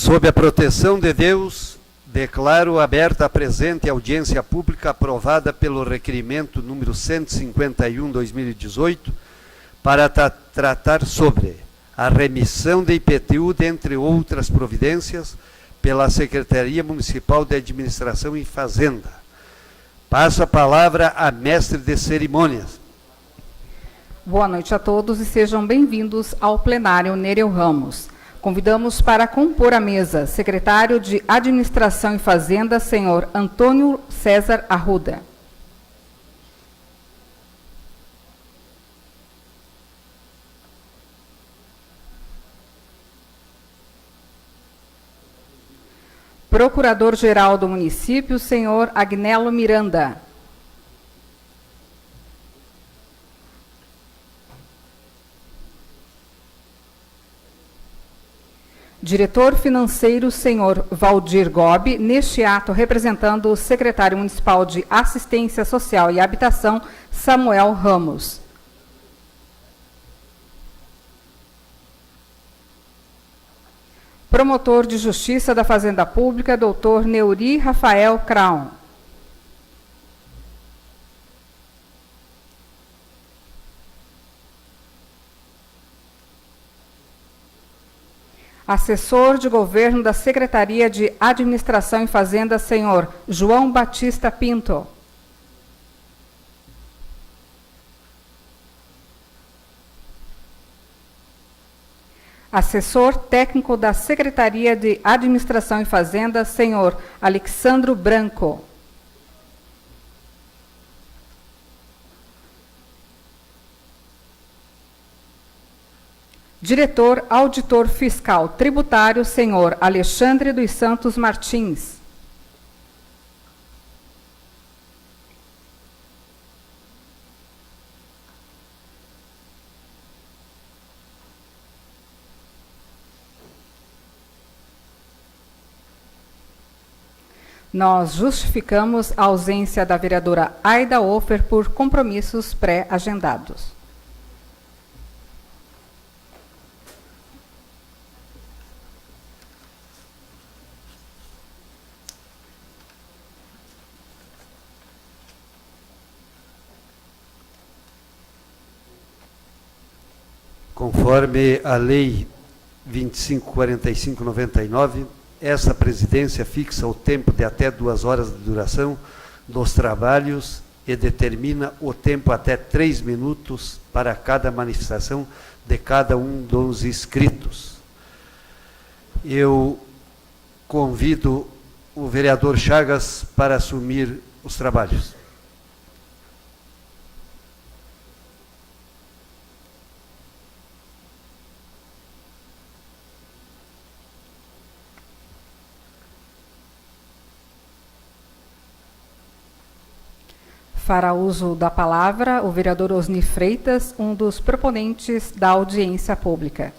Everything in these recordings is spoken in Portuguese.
Sob a proteção de Deus, declaro aberta a presente audiência pública aprovada pelo requerimento número 151/2018 para tratar sobre a remissão de IPTU, dentre outras providências, pela Secretaria Municipal de Administração e Fazenda. Passo a palavra à mestre de cerimônias. Boa noite a todos e sejam bem-vindos ao plenário Nereu Ramos. Convidamos para compor a mesa secretário de Administração e Fazenda, senhor Antônio César Arruda. Procurador-Geral do Município, senhor Agnello Miranda. Diretor financeiro, senhor Valdir Gobi, neste ato representando o secretário municipal de Assistência Social e Habitação, Samuel Ramos. Promotor de Justiça da Fazenda Pública, doutor Neuri Rafael Kraun. Assessor de Governo da Secretaria de Administração e Fazenda, senhor João Batista Pinto. Assessor técnico da Secretaria de Administração e Fazenda, senhor Alexandro Branco. Diretor Auditor Fiscal Tributário, senhor Alexandre dos Santos Martins. Nós justificamos a ausência da vereadora Aida Ofer por compromissos pré-agendados. Conforme a Lei 2545/99, essa presidência fixa o tempo de até 2 horas de duração dos trabalhos e determina o tempo até 3 minutos para cada manifestação de cada um dos inscritos. Eu convido o vereador Chagas para assumir os trabalhos. Fará uso da palavra o vereador Osni Freitas, um dos proponentes da audiência pública.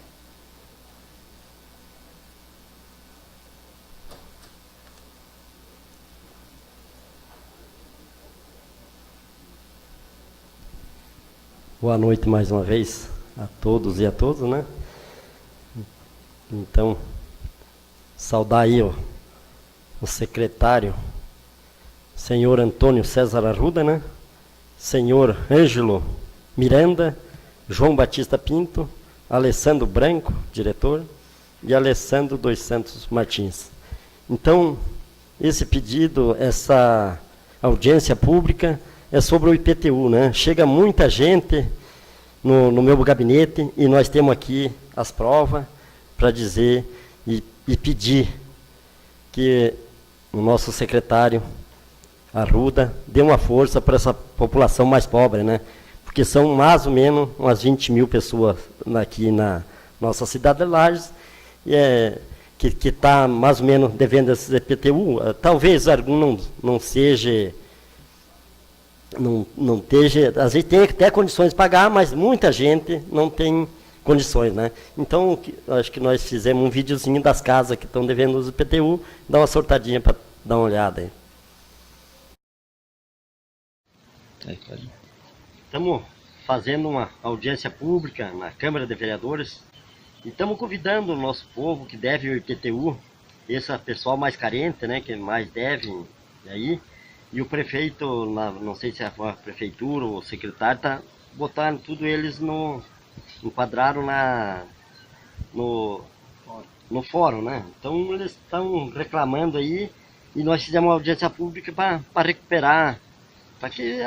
Boa noite mais uma vez a todos e a todas, né? Então, saudar aí o secretário, senhor Antônio César Arruda, né? Senhor Ângelo Miranda, João Batista Pinto, Alessandro Branco, diretor, e Alessandro dos Santos Martins. Então, esse pedido, essa audiência pública é sobre o IPTU, né? Chega muita gente no meu gabinete e nós temos aqui as provas para dizer e pedir que o nosso secretário Arruda dê uma força para essa população mais pobre, né? Porque são mais ou menos umas 20 mil pessoas aqui na nossa cidade de Lages, que está mais ou menos devendo esses IPTU. Talvez algum não seja, não esteja, às vezes tem até condições de pagar, mas muita gente não tem condições, né? Então, acho que nós fizemos um videozinho das casas que estão devendo os IPTU, dá uma sortadinha para dar uma olhada aí. Estamos fazendo uma audiência pública na Câmara de Vereadores e estamos convidando o nosso povo que deve o IPTU esse pessoal mais carente, né, que mais deve aí, e o prefeito, não sei se é a prefeitura ou o secretário, tá botando tudo eles enquadraram no fórum, né? Então eles estão reclamando aí e nós fizemos uma audiência pública para recuperar, para que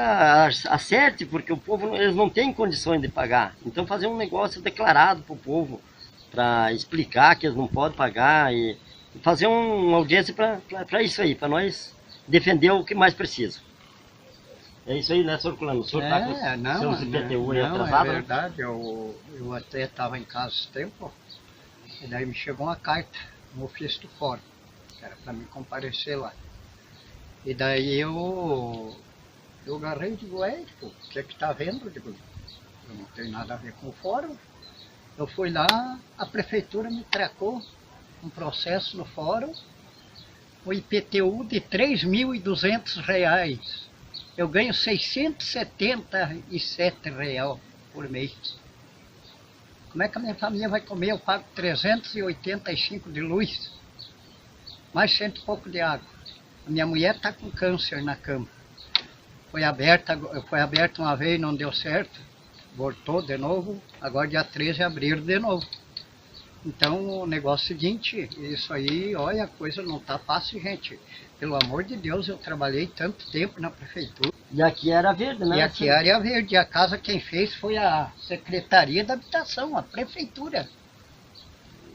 acerte, porque o povo eles não têm condições de pagar. Então fazer um negócio declarado para o povo, para explicar que eles não podem pagar e fazer uma audiência para isso aí, para nós defender o que mais precisa. É isso aí, né, senhor Culano? O senhor está com seus IPTU aí atrasado? É verdade, eu até estava em casa esse tempo, e daí me chegou uma carta no ofício do fórum, que era para me comparecer lá. E daí eu agarrei e digo, tipo, o que é que está vendo? Eu digo, eu não tenho nada a ver com o fórum. Eu fui lá, a prefeitura me tracou um processo no fórum, o IPTU de R$ 3.200. Eu ganho R$ 677 por mês. Como é que a minha família vai comer? Eu pago 385 de luz, mais 100 e pouco de água. A minha mulher está com câncer na cama. Foi aberta uma vez, não deu certo. Voltou de novo, agora dia 13 abriram de novo. Então o negócio é o seguinte, isso aí, olha, a coisa não está fácil, gente. Pelo amor de Deus, eu trabalhei tanto tempo na prefeitura. E aqui era verde, né? E aqui era área verde. A casa quem fez foi a Secretaria da Habitação, a prefeitura.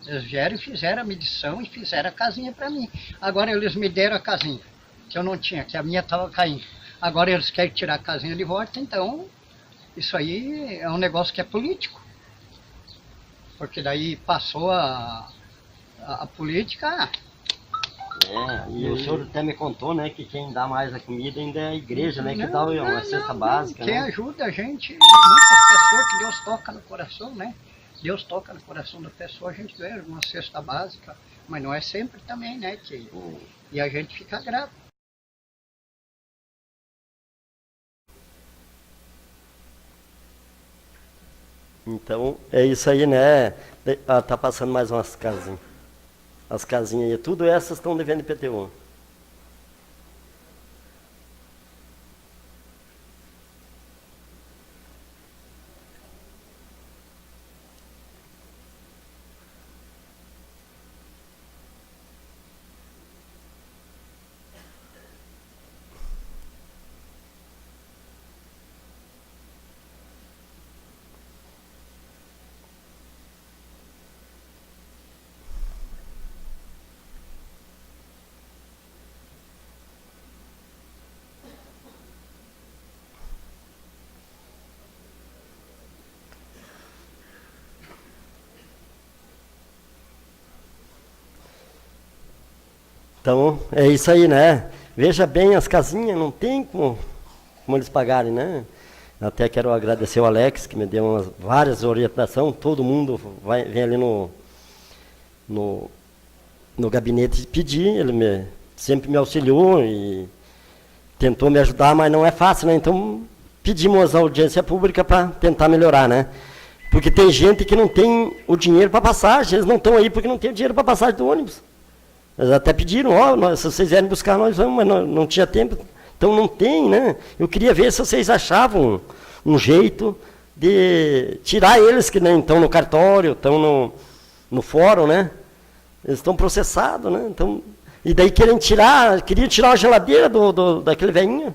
Eles vieram e fizeram a medição e fizeram a casinha para mim. Agora eles me deram a casinha, que eu não tinha, que a minha estava caindo. Agora eles querem tirar a casinha de volta, então isso aí é um negócio que é político. Porque daí passou a política. E o senhor até me contou, né, que quem dá mais a comida ainda é a igreja, né, que dá uma cesta básica. Quem né? ajuda a gente, muitas pessoas que Deus toca no coração, né? Deus toca no coração da pessoa, a gente ganha uma cesta básica, mas não é sempre também, né? E a gente fica grato. Então, é isso aí, né? Tá passando mais umas casinhas. As casinhas aí, tudo essas estão devendo IPTU. Então, é isso aí, né? Veja bem as casinhas, não tem como eles pagarem, né? Até quero agradecer o Alex, que me deu várias orientações. Todo mundo vem ali no gabinete pedir, ele sempre me auxiliou e tentou me ajudar, mas não é fácil, né? Então, pedimos a audiência pública para tentar melhorar, né? Porque tem gente que não tem o dinheiro para passagem, eles não estão aí porque não tem o dinheiro para passagem do ônibus. Eles até pediram, se vocês vierem buscar, nós vamos, mas não tinha tempo. Então não tem, né? Eu queria ver se vocês achavam um jeito de tirar eles que nem estão no cartório, estão no fórum, né? Eles estão processados, né? Então, e daí queriam tirar a geladeira daquele velhinho.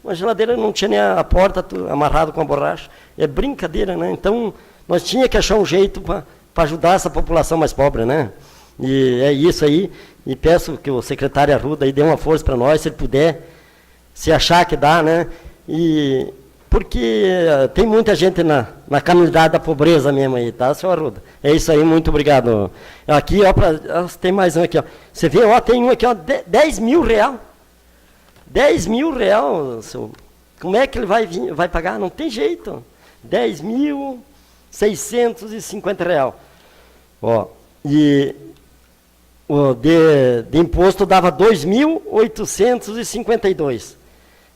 Uma geladeira não tinha nem a porta amarrada com a borracha. É brincadeira, né? Então, nós tínhamos que achar um jeito para ajudar essa população mais pobre, né? E é isso aí, e peço que o secretário Arruda aí dê uma força para nós, se ele puder, se achar que dá, né? E porque tem muita gente na caminhada da pobreza mesmo aí, tá, senhor Arruda? É isso aí, muito obrigado. Aqui, ó, tem mais um aqui, ó. Você vê, ó, tem um aqui, ó, 10 mil real. 10 mil real, senhor. Como é que ele vai pagar? Não tem jeito. 10.650 real. Ó, e o de imposto dava 2.852,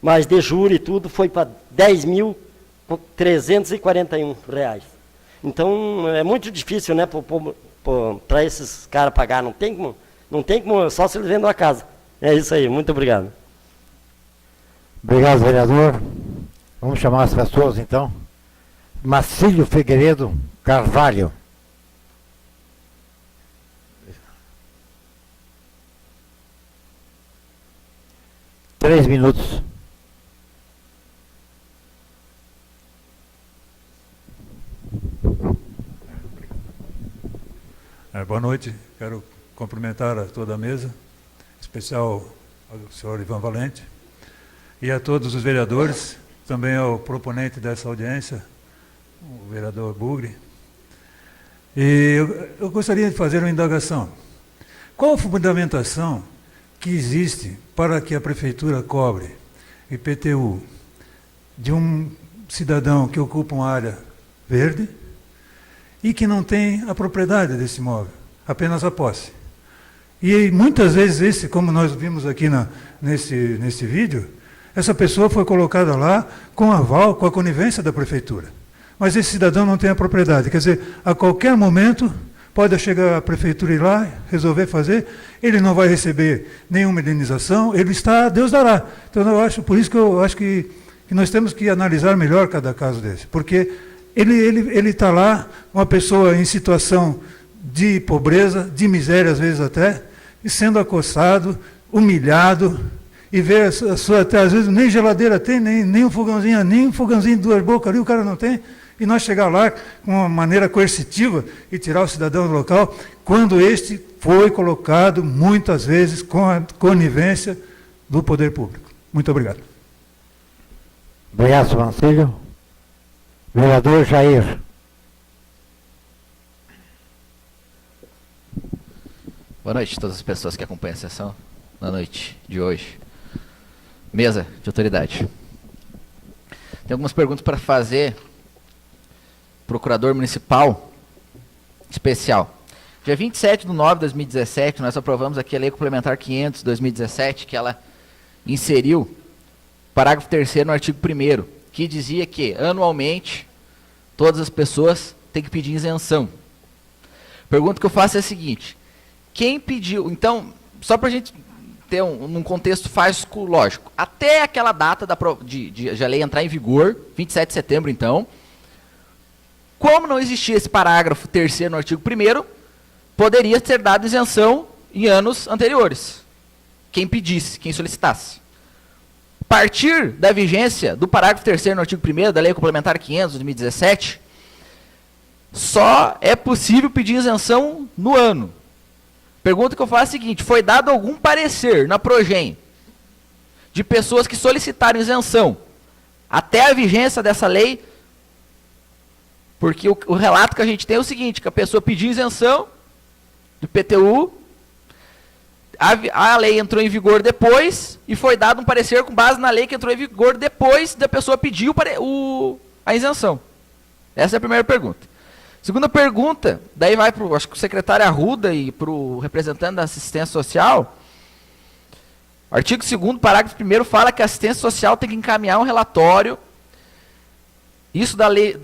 mas de juro e tudo foi para 10.341 reais. Então é muito difícil, né, para esses caras pagar, não tem como Não tem como, só se eles vendam a casa. É isso aí, muito obrigado. Obrigado, vereador. Vamos chamar as pessoas, então. Marcílio Figueiredo Carvalho. Três minutos. Boa noite, quero cumprimentar a toda a mesa, em especial ao senhor Ivan Valente, e a todos os vereadores, também ao proponente dessa audiência, o vereador Bugre. E eu gostaria de fazer uma indagação. Qual a fundamentação que existe para que a prefeitura cobre IPTU de um cidadão que ocupa uma área verde e que não tem a propriedade desse imóvel, apenas a posse? E muitas vezes, como nós vimos aqui nesse vídeo, essa pessoa foi colocada lá com aval, com a conivência da prefeitura. Mas esse cidadão não tem a propriedade. Quer dizer, a qualquer momento pode chegar a prefeitura ir lá, resolver fazer, ele não vai receber nenhuma indenização, ele está, Deus dará. Então, por isso que eu acho que nós temos que analisar melhor cada caso desse. Porque ele está lá, uma pessoa em situação de pobreza, de miséria às vezes até, e sendo acossado, humilhado, e ver a sua, até às vezes nem geladeira tem, nem um fogãozinho de 2 bocas ali o cara não tem, e nós chegar lá com uma maneira coercitiva e tirar o cidadão do local, quando este foi colocado muitas vezes com a conivência do poder público. Muito obrigado. Obrigado, Marcílio. Vereador Jair. Boa noite a todas as pessoas que acompanham a sessão na noite de hoje. Mesa de autoridade. Tem algumas perguntas para fazer. Procurador Municipal Especial. Dia 27/9/2017, nós aprovamos aqui a Lei Complementar 500/2017, que ela inseriu parágrafo 3º no artigo 1º, que dizia que, anualmente, todas as pessoas têm que pedir isenção. A pergunta que eu faço é a seguinte: quem pediu? Então, só para a gente ter um contexto fásico lógico, até aquela data de a lei entrar em vigor, 27 de setembro, então, como não existia esse parágrafo 3º no artigo 1º, poderia ser dado isenção em anos anteriores. Quem pedisse, quem solicitasse. A partir da vigência do parágrafo 3º no artigo 1º da Lei Complementar 500/2017, só é possível pedir isenção no ano. Pergunta que eu faço é a seguinte: foi dado algum parecer na Progem de pessoas que solicitaram isenção até a vigência dessa lei? Porque o relato que a gente tem é o seguinte, que a pessoa pediu isenção do IPTU, a lei entrou em vigor depois e foi dado um parecer com base na lei que entrou em vigor depois da pessoa pedir a isenção. Essa é a primeira pergunta. Segunda pergunta, daí vai para o secretário Arruda e para o representante da assistência social. Artigo 2º, parágrafo 1º, fala que a assistência social tem que encaminhar um relatório. Isso da lei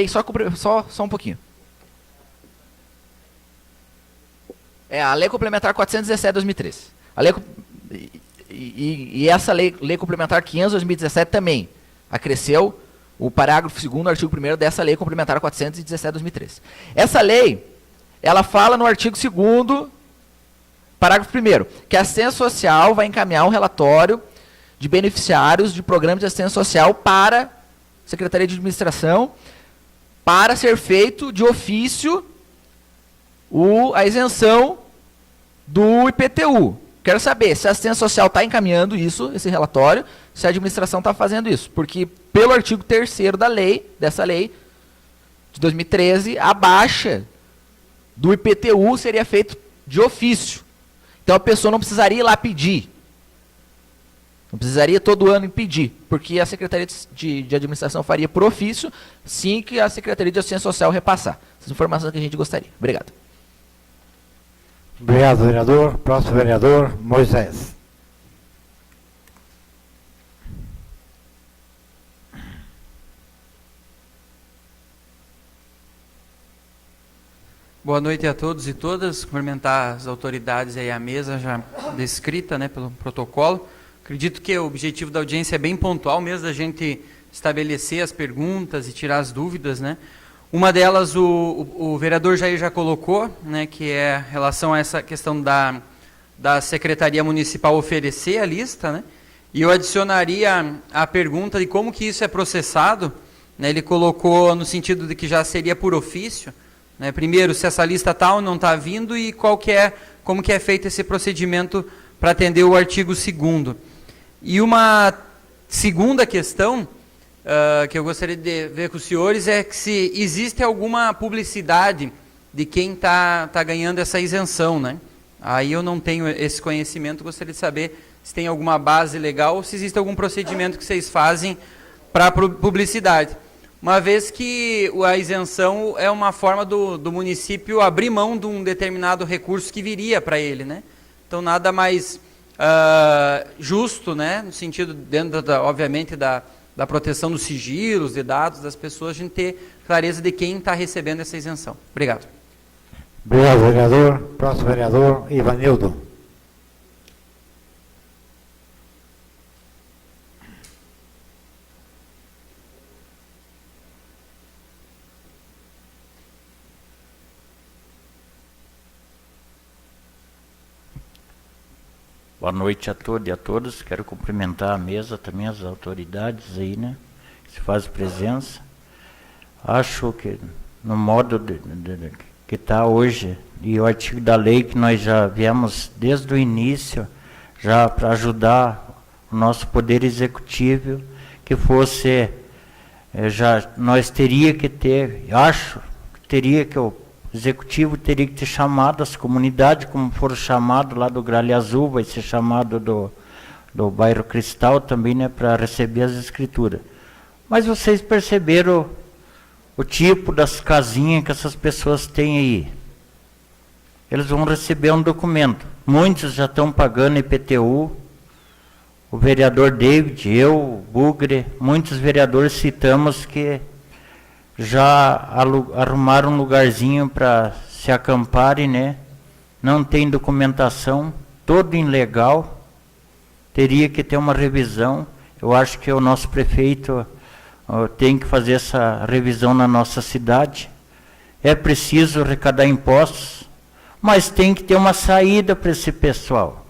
só um pouquinho. É a Lei Complementar 417/2013. E essa lei Complementar 500/2017 também acresceu o parágrafo 2º, artigo 1º dessa Lei Complementar 417/2013. Essa lei, ela fala no artigo 2º, parágrafo 1º, que a assistência social vai encaminhar um relatório de beneficiários de programas de assistência social para Secretaria de Administração, para ser feito de ofício a isenção do IPTU. Quero saber se a assistência social está encaminhando esse relatório, se a administração está fazendo isso. Porque, pelo artigo 3º dessa lei de 2013, a baixa do IPTU seria feita de ofício. Então, a pessoa não precisaria ir lá pedir. Não precisaria todo ano pedir, porque a Secretaria de Administração faria por ofício, sim que a Secretaria de Assistência Social repassar. Essas informações que a gente gostaria. Obrigado. Obrigado, vereador. Próximo vereador, Moisés. Boa noite a todos e todas. Cumprimentar as autoridades aí à mesa já descrita, né, pelo protocolo. Acredito que o objetivo da audiência é bem pontual mesmo, da gente estabelecer as perguntas e tirar as dúvidas, né. Uma delas o vereador Jair já colocou, né, que é em relação a essa questão da Secretaria Municipal oferecer a lista, né. E eu adicionaria a pergunta de como que isso é processado, né. Ele colocou no sentido de que já seria por ofício, né. Primeiro, se essa lista está ou não está vindo e como que é feito esse procedimento para atender o artigo 2º. E uma segunda questão que eu gostaria de ver com os senhores é que se existe alguma publicidade de quem está ganhando essa isenção, né? Aí eu não tenho esse conhecimento, gostaria de saber se tem alguma base legal ou se existe algum procedimento que vocês fazem para publicidade. Uma vez que a isenção é uma forma do município abrir mão de um determinado recurso que viria para ele, né? Então, nada mais justo, né? No sentido, obviamente, da proteção dos sigilos, de dados das pessoas, a gente ter clareza de quem está recebendo essa isenção. Obrigado. Obrigado, vereador. Próximo vereador, Ivanildo. Boa noite a todos e a todas. Quero cumprimentar a mesa, também as autoridades aí, né, que se faz presença. Acho que no modo que está hoje, e o artigo da lei que nós já viemos desde o início, já para ajudar o nosso poder executivo, que fosse, nós teria que ter, acho que teria que o executivo teria que ter chamado as comunidades, como foram chamados lá do Gralha Azul, vai ser chamado do bairro Cristal também, né, para receber as escrituras. Mas vocês perceberam o tipo das casinhas que essas pessoas têm aí. Eles vão receber um documento. Muitos já estão pagando IPTU. O vereador David, eu, o Bugre, muitos vereadores citamos que já arrumaram um lugarzinho para se acamparem, né? Não tem documentação, todo ilegal, teria que ter uma revisão. Eu acho que o nosso prefeito tem que fazer essa revisão na nossa cidade. É preciso arrecadar impostos, mas tem que ter uma saída para esse pessoal.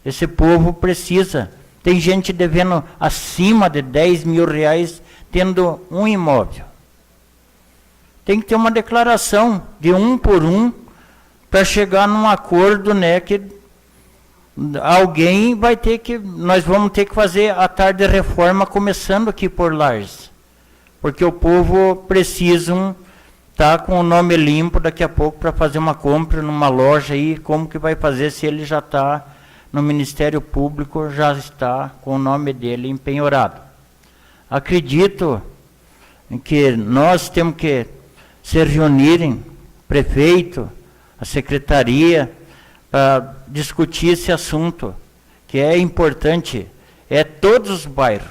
Esse povo precisa. Tem gente devendo acima de 10 mil reais, tendo um imóvel. Tem que ter uma declaração de 1 por 1 para chegar num acordo, né, que alguém vai ter que, nós vamos ter que fazer a tarde de reforma começando aqui por Lages. Porque o povo precisa estar com o nome limpo daqui a pouco para fazer uma compra numa loja aí, como que vai fazer se ele já está no Ministério Público, já está com o nome dele empenhorado. Acredito que nós temos que se reunirem, prefeito, a secretaria, para discutir esse assunto, que é importante, é todos os bairros.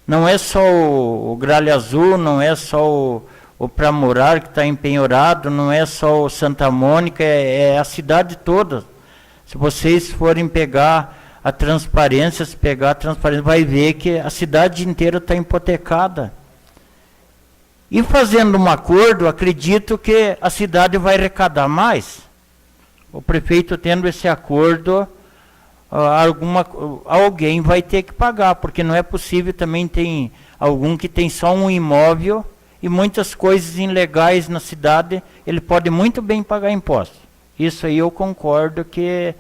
Não é só o Gralha Azul, não é só o Pramurar que está empenhorado, não é só o Santa Mônica, é a cidade toda. Se vocês forem pegar a transparência, vai ver que a cidade inteira está hipotecada. E fazendo um acordo, acredito que a cidade vai arrecadar mais. O prefeito tendo esse acordo, alguém vai ter que pagar, porque não é possível, também tem algum que tem só um imóvel e muitas coisas ilegais na cidade, ele pode muito bem pagar impostos. Isso aí eu concordo que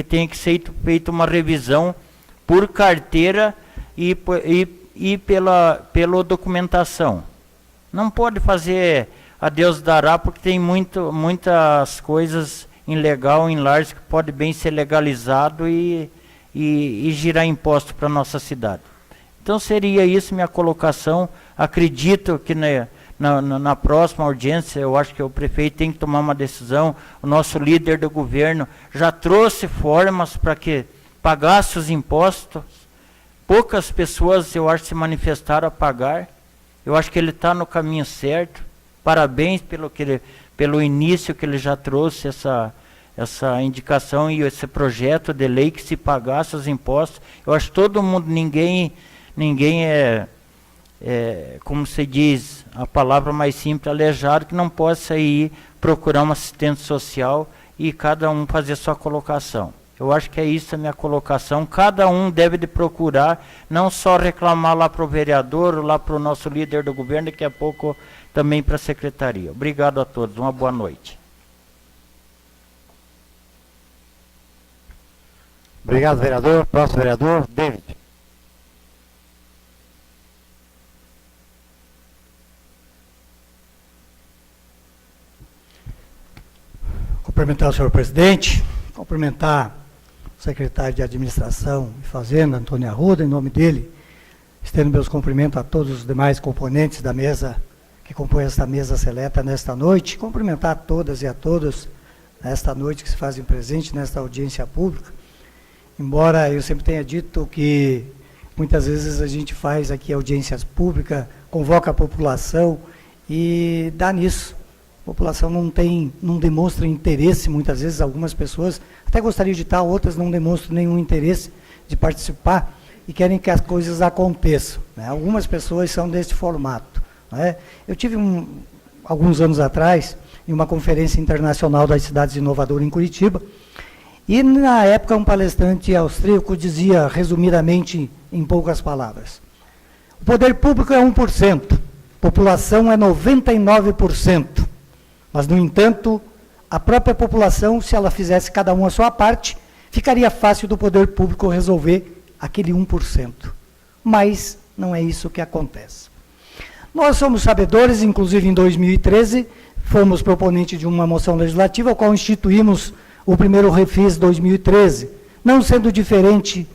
tem que ser feita uma revisão por carteira e pela documentação. Não pode fazer a Deus dará, porque tem muitas coisas ilegais em Lages que pode bem ser legalizado e girar imposto para a nossa cidade. Então seria isso minha colocação. Acredito que na próxima audiência, eu acho que o prefeito tem que tomar uma decisão. O nosso líder do governo já trouxe formas para que pagasse os impostos. Poucas pessoas, eu acho, se manifestaram a pagar. Eu acho que ele está no caminho certo. Parabéns pelo início que ele já trouxe essa indicação e esse projeto de lei que se pagasse os impostos. Eu acho que todo mundo, ninguém como se diz, a palavra mais simples, aleijado, que não possa ir procurar um assistente social e cada um fazer sua colocação. Eu acho que é isso a minha colocação. Cada um deve de procurar, não só reclamar lá para o vereador, lá para o nosso líder do governo, daqui a pouco também para a secretaria. Obrigado a todos, uma boa noite. Obrigado, vereador. Próximo vereador, David. Cumprimentar o senhor presidente, cumprimentar o secretário de Administração e Fazenda, Antônio Arruda, em nome dele, estendo meus cumprimentos a todos os demais componentes da mesa, que compõem esta mesa seleta nesta noite, cumprimentar a todas e a todos nesta noite que se fazem presente nesta audiência pública, embora eu sempre tenha dito que muitas vezes a gente faz aqui audiências públicas, convoca a população e dá nisso. A população não demonstra interesse, muitas vezes algumas pessoas até gostariam de estar, outras não demonstram nenhum interesse de participar e querem que as coisas aconteçam, né? Algumas pessoas são desse formato, né? Eu tive alguns anos atrás, em uma conferência internacional das cidades inovadoras em Curitiba, e na época um palestrante austríaco dizia, resumidamente, em poucas palavras, o poder público é 1%, população é 99%. Mas, no entanto, a própria população, se ela fizesse cada um a sua parte, ficaria fácil do poder público resolver aquele 1%. Mas não é isso que acontece. Nós somos sabedores, inclusive em 2013, fomos proponentes de uma moção legislativa, a qual instituímos o primeiro refis 2013. Não sendo diferente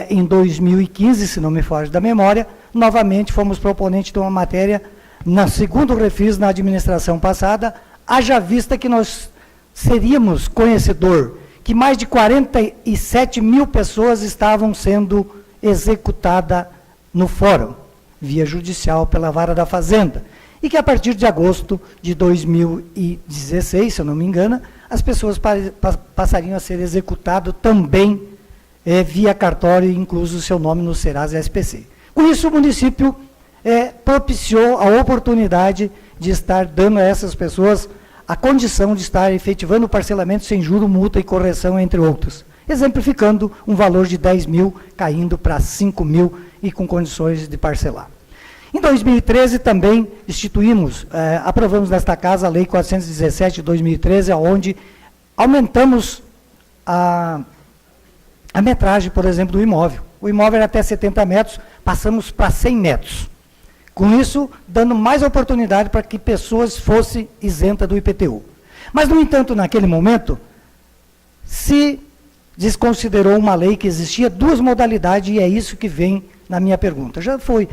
em 2015, se não me foge da memória, novamente fomos proponentes de uma matéria na segundo refis na administração passada, haja vista que nós seríamos conhecedor que mais de 47 mil pessoas estavam sendo executadas no fórum, via judicial pela Vara da Fazenda, e que a partir de agosto de 2016, se eu não me engano, as pessoas passariam a ser executadas também via cartório, incluso o seu nome no Serasa SPC. Com isso, o município propiciou a oportunidade de estar dando a essas pessoas a condição de estar efetivando o parcelamento sem juro, multa e correção, entre outros, exemplificando um valor de 10 mil caindo para 5 mil e com condições de parcelar. Em 2013 também instituímos, aprovamos nesta casa a Lei 417 de 2013, onde aumentamos a metragem, por exemplo, do imóvel. O imóvel era até 70 metros, passamos para 100 metros. Com isso, dando mais oportunidade para que pessoas fossem isentas do IPTU. Mas, no entanto, naquele momento, se desconsiderou uma lei que existia duas modalidades, e é isso que vem na minha pergunta. Já foi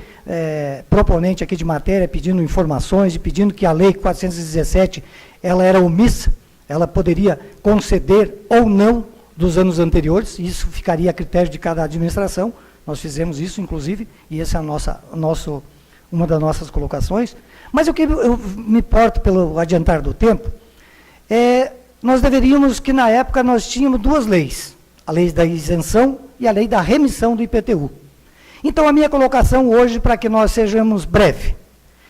proponente aqui de matéria, pedindo informações e pedindo que a Lei 417, ela era omissa, ela poderia conceder ou não dos anos anteriores, e isso ficaria a critério de cada administração. Nós fizemos isso, inclusive, e essa é uma das nossas colocações. Mas o que eu me importo pelo adiantar do tempo, nós deveríamos, que na época nós tínhamos duas leis, a lei da isenção e a lei da remissão do IPTU. Então, a minha colocação hoje, para que nós sejamos breve,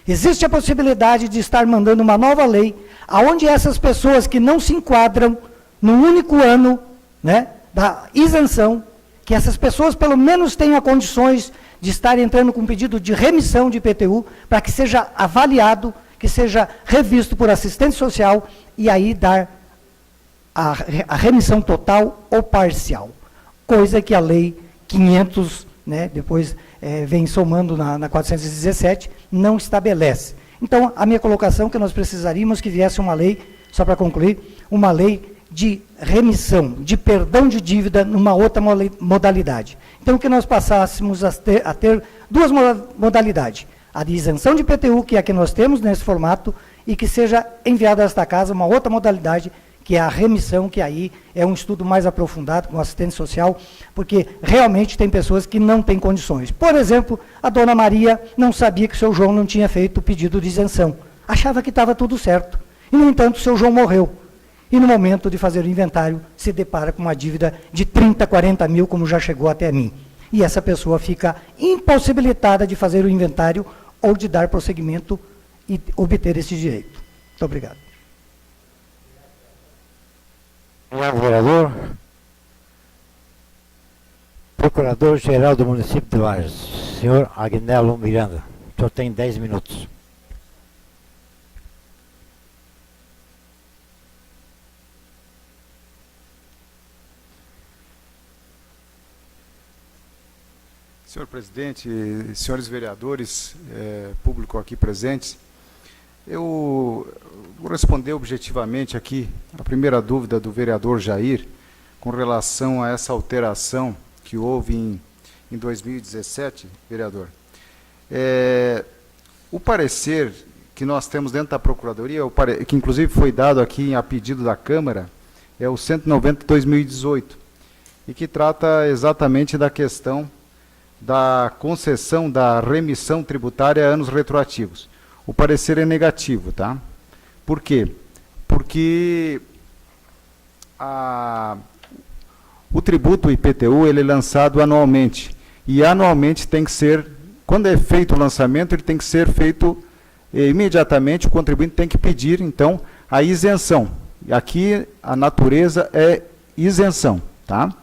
existe a possibilidade de estar mandando uma nova lei, aonde essas pessoas que não se enquadram no único ano, né, da isenção, que essas pessoas pelo menos tenham condições de estar entrando com pedido de remissão de IPTU, para que seja avaliado, que seja revisto por assistente social, e aí dar a remissão total ou parcial. Coisa que a lei 500, né, depois vem somando na 417, não estabelece. Então, a minha colocação é que nós precisaríamos que viesse uma lei, só para concluir, uma lei de remissão, de perdão de dívida numa outra modalidade. Então, que nós passássemos a ter duas modalidades, a de isenção de IPTU, que é a que nós temos nesse formato, e que seja enviada a esta casa uma outra modalidade, que é a remissão, que aí é um estudo mais aprofundado com assistente social, porque realmente tem pessoas que não têm condições. Por exemplo, a dona Maria não sabia que o seu João não tinha feito o pedido de isenção, achava que estava tudo certo. E, no entanto, o seu João morreu. E no momento de fazer o inventário, se depara com uma dívida de 30, 40 mil, como já chegou até mim. E essa pessoa fica impossibilitada de fazer o inventário ou de dar prosseguimento e obter esse direito. Muito obrigado. Obrigado, vereador. Procurador-Geral do Município de Lages, senhor Agnello Miranda. O senhor tem 10 minutos. Senhor presidente, senhores vereadores, público aqui presentes, eu vou responder objetivamente aqui a primeira dúvida do vereador Jair com relação a essa alteração que houve em 2017, vereador. O parecer que nós temos dentro da Procuradoria, que inclusive foi dado aqui a pedido da Câmara, é o 190/2018, e que trata exatamente da questão da concessão da remissão tributária a anos retroativos. O parecer é negativo, tá? Por quê? Porque o tributo IPTU ele é lançado anualmente, e anualmente tem que ser, quando é feito o lançamento, ele tem que ser feito imediatamente, o contribuinte tem que pedir, então, a isenção. Aqui a natureza é isenção, tá?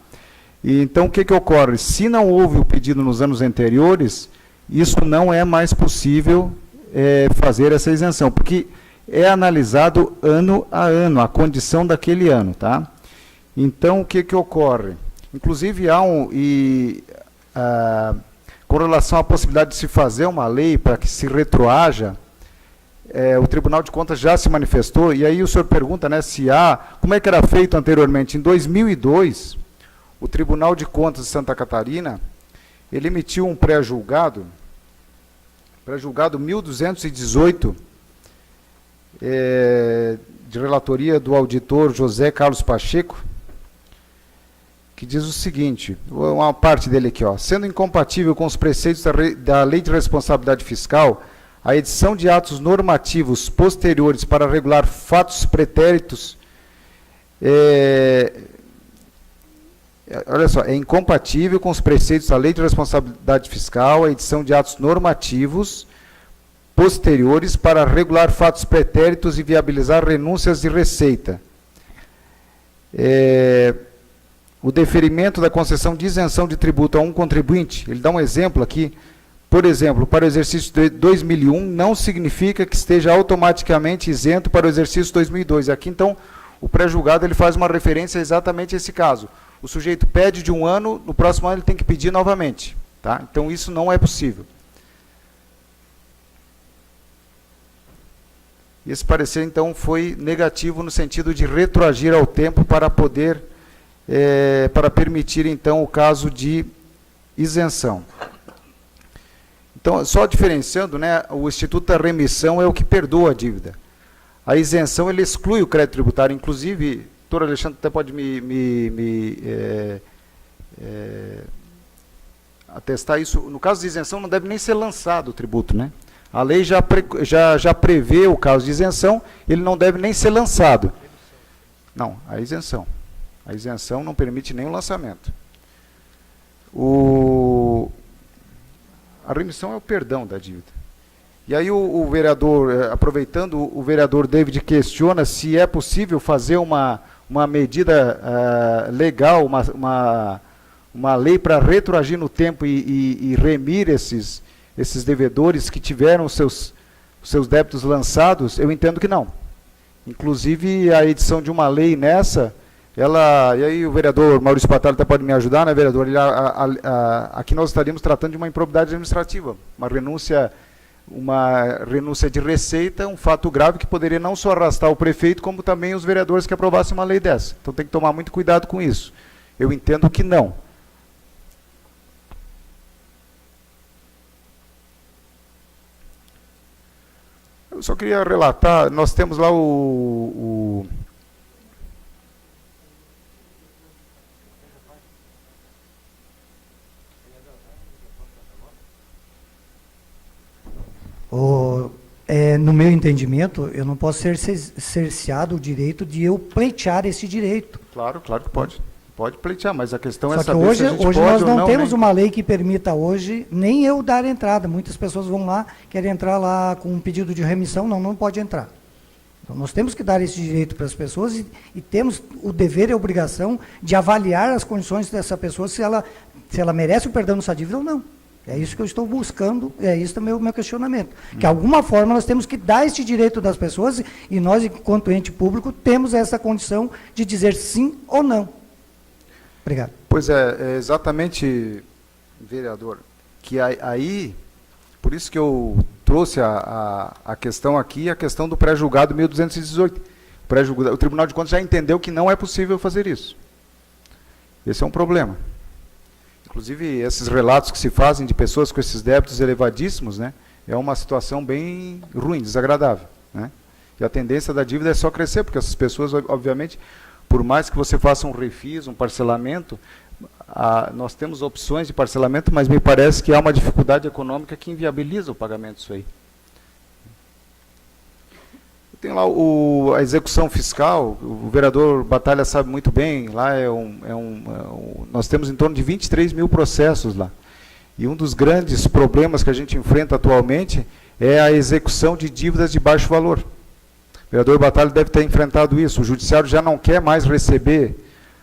E, então, o que ocorre? Se não houve o pedido nos anos anteriores, isso não é mais possível fazer essa isenção, porque é analisado ano a ano, a condição daquele ano, tá? Então, o que ocorre? Inclusive, com relação à possibilidade de se fazer uma lei para que se retroaja, o Tribunal de Contas já se manifestou, e aí o senhor pergunta, né, como é que era feito anteriormente? Em 2002, o Tribunal de Contas de Santa Catarina, ele emitiu um pré-julgado 1218, de relatoria do auditor José Carlos Pacheco, que diz o seguinte, uma parte dele aqui, ó, sendo incompatível com os preceitos da Lei de Responsabilidade Fiscal, a edição de atos normativos posteriores para regular fatos pretéritos olha só, é incompatível com os preceitos da Lei de Responsabilidade Fiscal, a edição de atos normativos posteriores para regular fatos pretéritos e viabilizar renúncias de receita. O deferimento da concessão de isenção de tributo a um contribuinte, ele dá um exemplo aqui, por exemplo, para o exercício de 2001, não significa que esteja automaticamente isento para o exercício 2002. Aqui, então, o pré-julgado ele faz uma referência exatamente a esse caso. O sujeito pede de um ano, no próximo ano ele tem que pedir novamente, tá? Então, isso não é possível. Esse parecer, então, foi negativo no sentido de retroagir ao tempo para poder, para permitir, então, o caso de isenção. Então, só diferenciando, né, o Instituto da Remissão é o que perdoa a dívida. A isenção, ele exclui o crédito tributário, inclusive, doutor Alexandre até pode atestar isso, no caso de isenção não deve nem ser lançado o tributo, né? A lei já prevê o caso de isenção, ele não deve nem ser lançado. Não, a isenção. A isenção não permite nem o lançamento. A remissão é o perdão da dívida. E aí o vereador, aproveitando, o vereador David questiona se é possível fazer uma medida legal, uma lei para retroagir no tempo e remir esses devedores que tiveram os seus débitos lançados. Eu entendo que não. Inclusive, a edição de uma lei nessa, e aí o vereador Maurício Patalho até pode me ajudar, né, vereador? Aqui nós estaríamos tratando de uma improbidade administrativa, uma renúncia de receita, um fato grave que poderia não só arrastar o prefeito, como também os vereadores que aprovassem uma lei dessa. Então tem que tomar muito cuidado com isso. Eu entendo que não. Eu só queria relatar, nós temos lá no meu entendimento, eu não posso ser cerceado o direito de eu pleitear esse direito. Claro que pode. Pode pleitear, mas a questão é Só que saber se a gente hoje pode nós ou não temos né? uma lei que permita hoje nem eu dar entrada. Muitas pessoas vão lá, querem entrar lá com um pedido de remissão, não pode entrar. Então nós temos que dar esse direito para as pessoas e temos o dever e a obrigação de avaliar as condições dessa pessoa, se ela merece o perdão dessa dívida ou não. É isso que eu estou buscando, é isso também o meu questionamento. Que de alguma forma nós temos que dar esse direito das pessoas e nós, enquanto ente público, temos essa condição de dizer sim ou não. Obrigado. Pois é exatamente, vereador, que aí, por isso que eu trouxe a questão aqui, a questão do pré-julgado 1218. O Tribunal de Contas já entendeu que não é possível fazer isso. Esse é um problema. Inclusive, esses relatos que se fazem de pessoas com esses débitos elevadíssimos, né, é uma situação bem ruim, desagradável. Né? E a tendência da dívida é só crescer, porque essas pessoas, obviamente, por mais que você faça um refis, um parcelamento, nós temos opções de parcelamento, mas me parece que há uma dificuldade econômica que inviabiliza o pagamento disso aí. Tem lá a execução fiscal, o vereador Batalha sabe muito bem, lá nós temos em torno de 23 mil processos lá. E um dos grandes problemas que a gente enfrenta atualmente é a execução de dívidas de baixo valor. O vereador Batalha deve ter enfrentado isso. O judiciário já não quer mais receber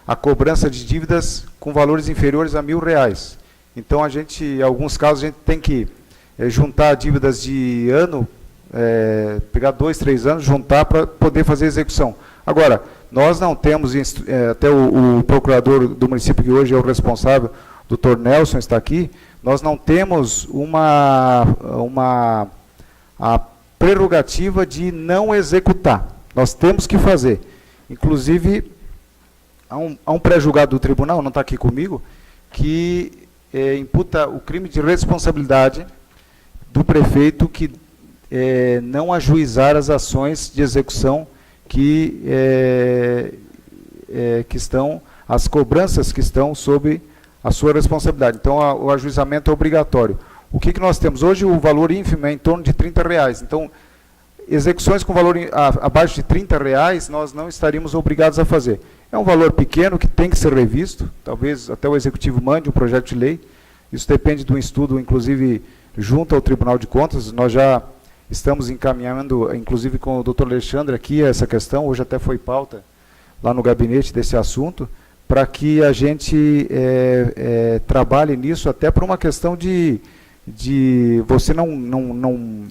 a cobrança de dívidas com valores inferiores a R$1.000. Então, em alguns casos, a gente tem que juntar dívidas de ano, pegar 2, 3 anos, juntar para poder fazer a execução. Agora, nós não temos, até o procurador do município, que hoje é o responsável, doutor Nelson, está aqui, nós não temos a prerrogativa de não executar. Nós temos que fazer. Inclusive, há um pré-julgado do tribunal, não está aqui comigo, que imputa o crime de responsabilidade do prefeito que não ajuizar as ações de execução que estão, as cobranças que estão sob a sua responsabilidade. Então, o ajuizamento é obrigatório. O que nós temos? Hoje o valor ínfimo é em torno de R$30. Então, execuções com valor abaixo de R$30, nós não estaríamos obrigados a fazer. É um valor pequeno que tem que ser revisto, talvez até o Executivo mande um projeto de lei. Isso depende de um estudo, inclusive, junto ao Tribunal de Contas. Nós já estamos encaminhando, inclusive com o doutor Alexandre aqui, essa questão, hoje até foi pauta lá no gabinete desse assunto, para que a gente trabalhe nisso, até por uma questão de você não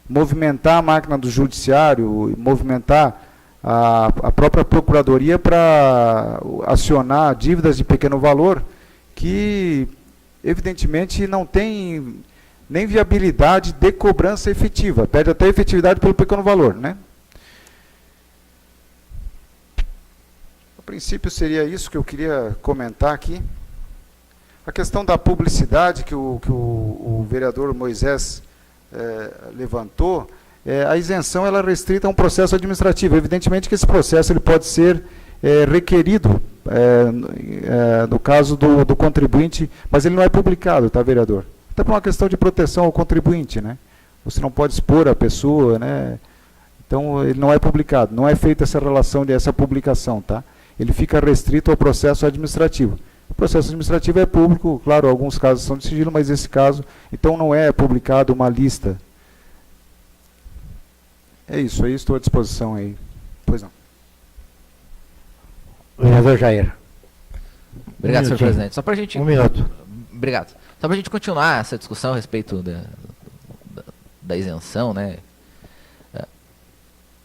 movimentar a máquina do judiciário, movimentar a própria procuradoria para acionar dívidas de pequeno valor, que evidentemente não tem nem viabilidade de cobrança efetiva, pede até efetividade pelo pequeno valor, né? A princípio seria isso que eu queria comentar aqui. A questão da publicidade que o vereador Moisés levantou, a isenção ela é restrita a um processo administrativo. Evidentemente que esse processo ele pode ser requerido no caso do contribuinte, mas ele não é publicado, tá, vereador? Até por uma questão de proteção ao contribuinte, né? Você não pode expor a pessoa, né? Então ele não é publicado, não é feita essa relação dessa publicação, tá? Ele fica restrito ao processo administrativo. O processo administrativo é público, claro, alguns casos são de sigilo, mas esse caso, então não é publicado uma lista. É isso, aí estou à disposição aí. Pois não. Vereador Jair. Obrigado, senhor presidente. Só para a gente... Um minuto. Obrigado. Só para a gente continuar essa discussão a respeito da isenção, né?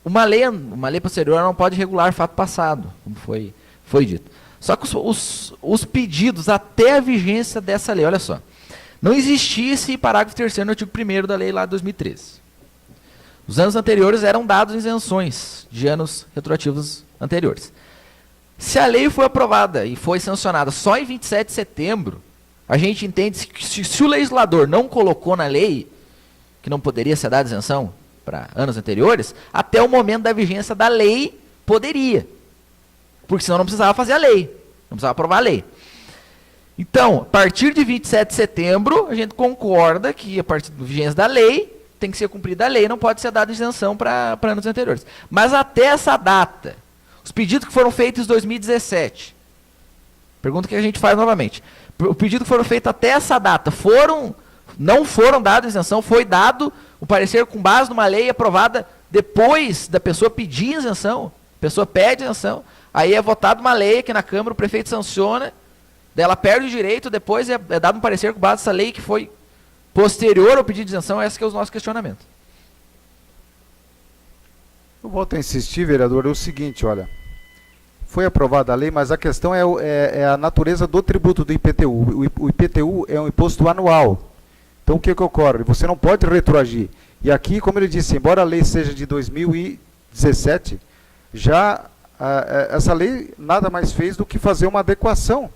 Uma lei posterior não pode regular fato passado, como foi dito. Só que os pedidos até a vigência dessa lei, olha só, não existia esse parágrafo 3º no artigo 1º da lei lá de 2013. Os anos anteriores eram dados isenções de anos retroativos anteriores. Se a lei foi aprovada e foi sancionada só em 27 de setembro, a gente entende que se o legislador não colocou na lei que não poderia ser dada isenção para anos anteriores, até o momento da vigência da lei poderia. Porque senão não precisava fazer a lei, não precisava aprovar a lei. Então, a partir de 27 de setembro, a gente concorda que a partir da vigência da lei, tem que ser cumprida a lei, não pode ser dada isenção para anos anteriores. Mas até essa data, os pedidos que foram feitos em 2017, pergunta que a gente faz novamente, o pedido que foram feitos até essa data, não foram dados isenção, foi dado o parecer com base numa lei aprovada depois da pessoa pedir isenção, a pessoa pede isenção, aí é votada uma lei aqui na Câmara, o prefeito sanciona, daí ela perde o direito, depois é dado um parecer com base nessa lei que foi posterior ao pedido de isenção. Esse que é o nosso questionamento. Eu volto a insistir, vereador, é o seguinte, olha, foi aprovada a lei, mas a questão é a natureza do tributo do IPTU. O IPTU é um imposto anual. Então, o que ocorre? Você não pode retroagir. E aqui, como ele disse, embora a lei seja de 2017, essa lei nada mais fez do que fazer uma adequação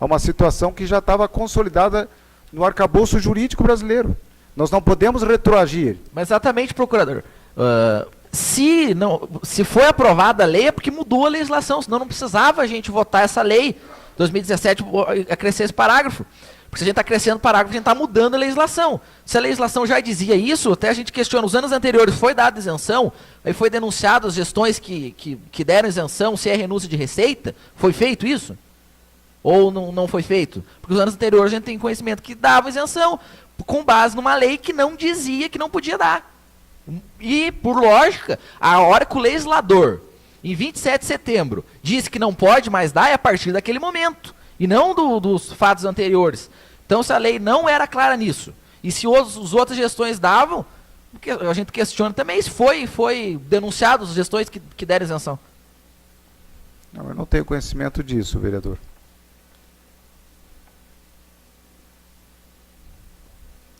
a uma situação que já estava consolidada no arcabouço jurídico brasileiro. Nós não podemos retroagir. Mas exatamente, procurador. Se foi aprovada a lei é porque mudou a legislação, senão não precisava a gente votar essa lei 2017 acrescer esse parágrafo. Porque se a gente está crescendo o parágrafo, a gente está mudando a legislação. Se a legislação já dizia isso, até a gente questiona, os anos anteriores foi dada isenção, aí foi denunciado as gestões que deram isenção, se é renúncia de receita, foi feito isso? Ou não foi feito? Porque os anos anteriores a gente tem conhecimento que dava isenção, com base numa lei que não dizia que não podia dar. E, por lógica, a hora que o legislador, em 27 de setembro, disse que não pode mais dar, é a partir daquele momento, e não dos fatos anteriores. Então, se a lei não era clara nisso, e se os outras gestões davam, a gente questiona também se foi denunciado as gestões que deram isenção. Não, eu não tenho conhecimento disso, vereador.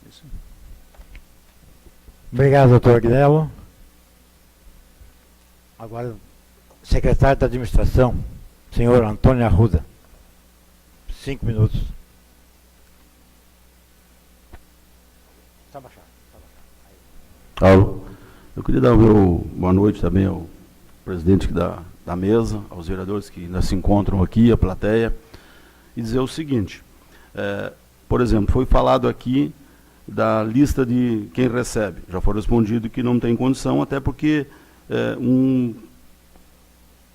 Isso. Obrigado, doutor Agnello. Agora, secretário da Administração, senhor Antônio Arruda. 5 minutos. Alô. Eu queria dar o meu boa noite também ao presidente da mesa, aos vereadores que ainda se encontram aqui, a plateia, e dizer o seguinte, por exemplo, foi falado aqui da lista de quem recebe. Já foi respondido que não tem condição, até porque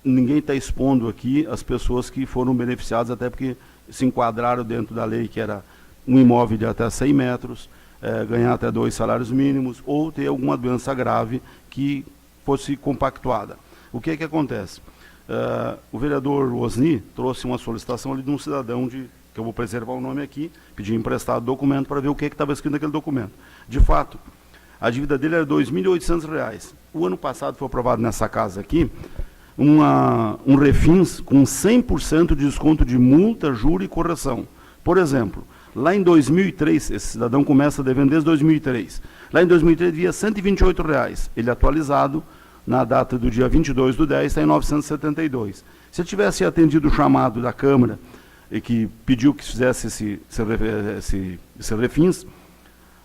ninguém está expondo aqui as pessoas que foram beneficiadas, até porque se enquadraram dentro da lei, que era um imóvel de até 100 metros, ganhar até 2 salários mínimos, ou ter alguma doença grave que fosse compactuada. O que é que acontece? O vereador Osni trouxe uma solicitação ali de um cidadão, que eu vou preservar o nome aqui, pediu emprestado documento para ver o que estava escrito naquele documento. De fato, a dívida dele era R$ 2.800. O ano passado foi aprovado nessa casa aqui, um refins com 100% de desconto de multa, juro e correção. Por exemplo, lá em 2003, esse cidadão começa a dever desde 2003. Lá em 2003 devia R$ 128. Ele atualizado, na data do dia 22/10, está em 972. Se ele tivesse atendido o chamado da Câmara, e que pediu que se fizesse esse refins,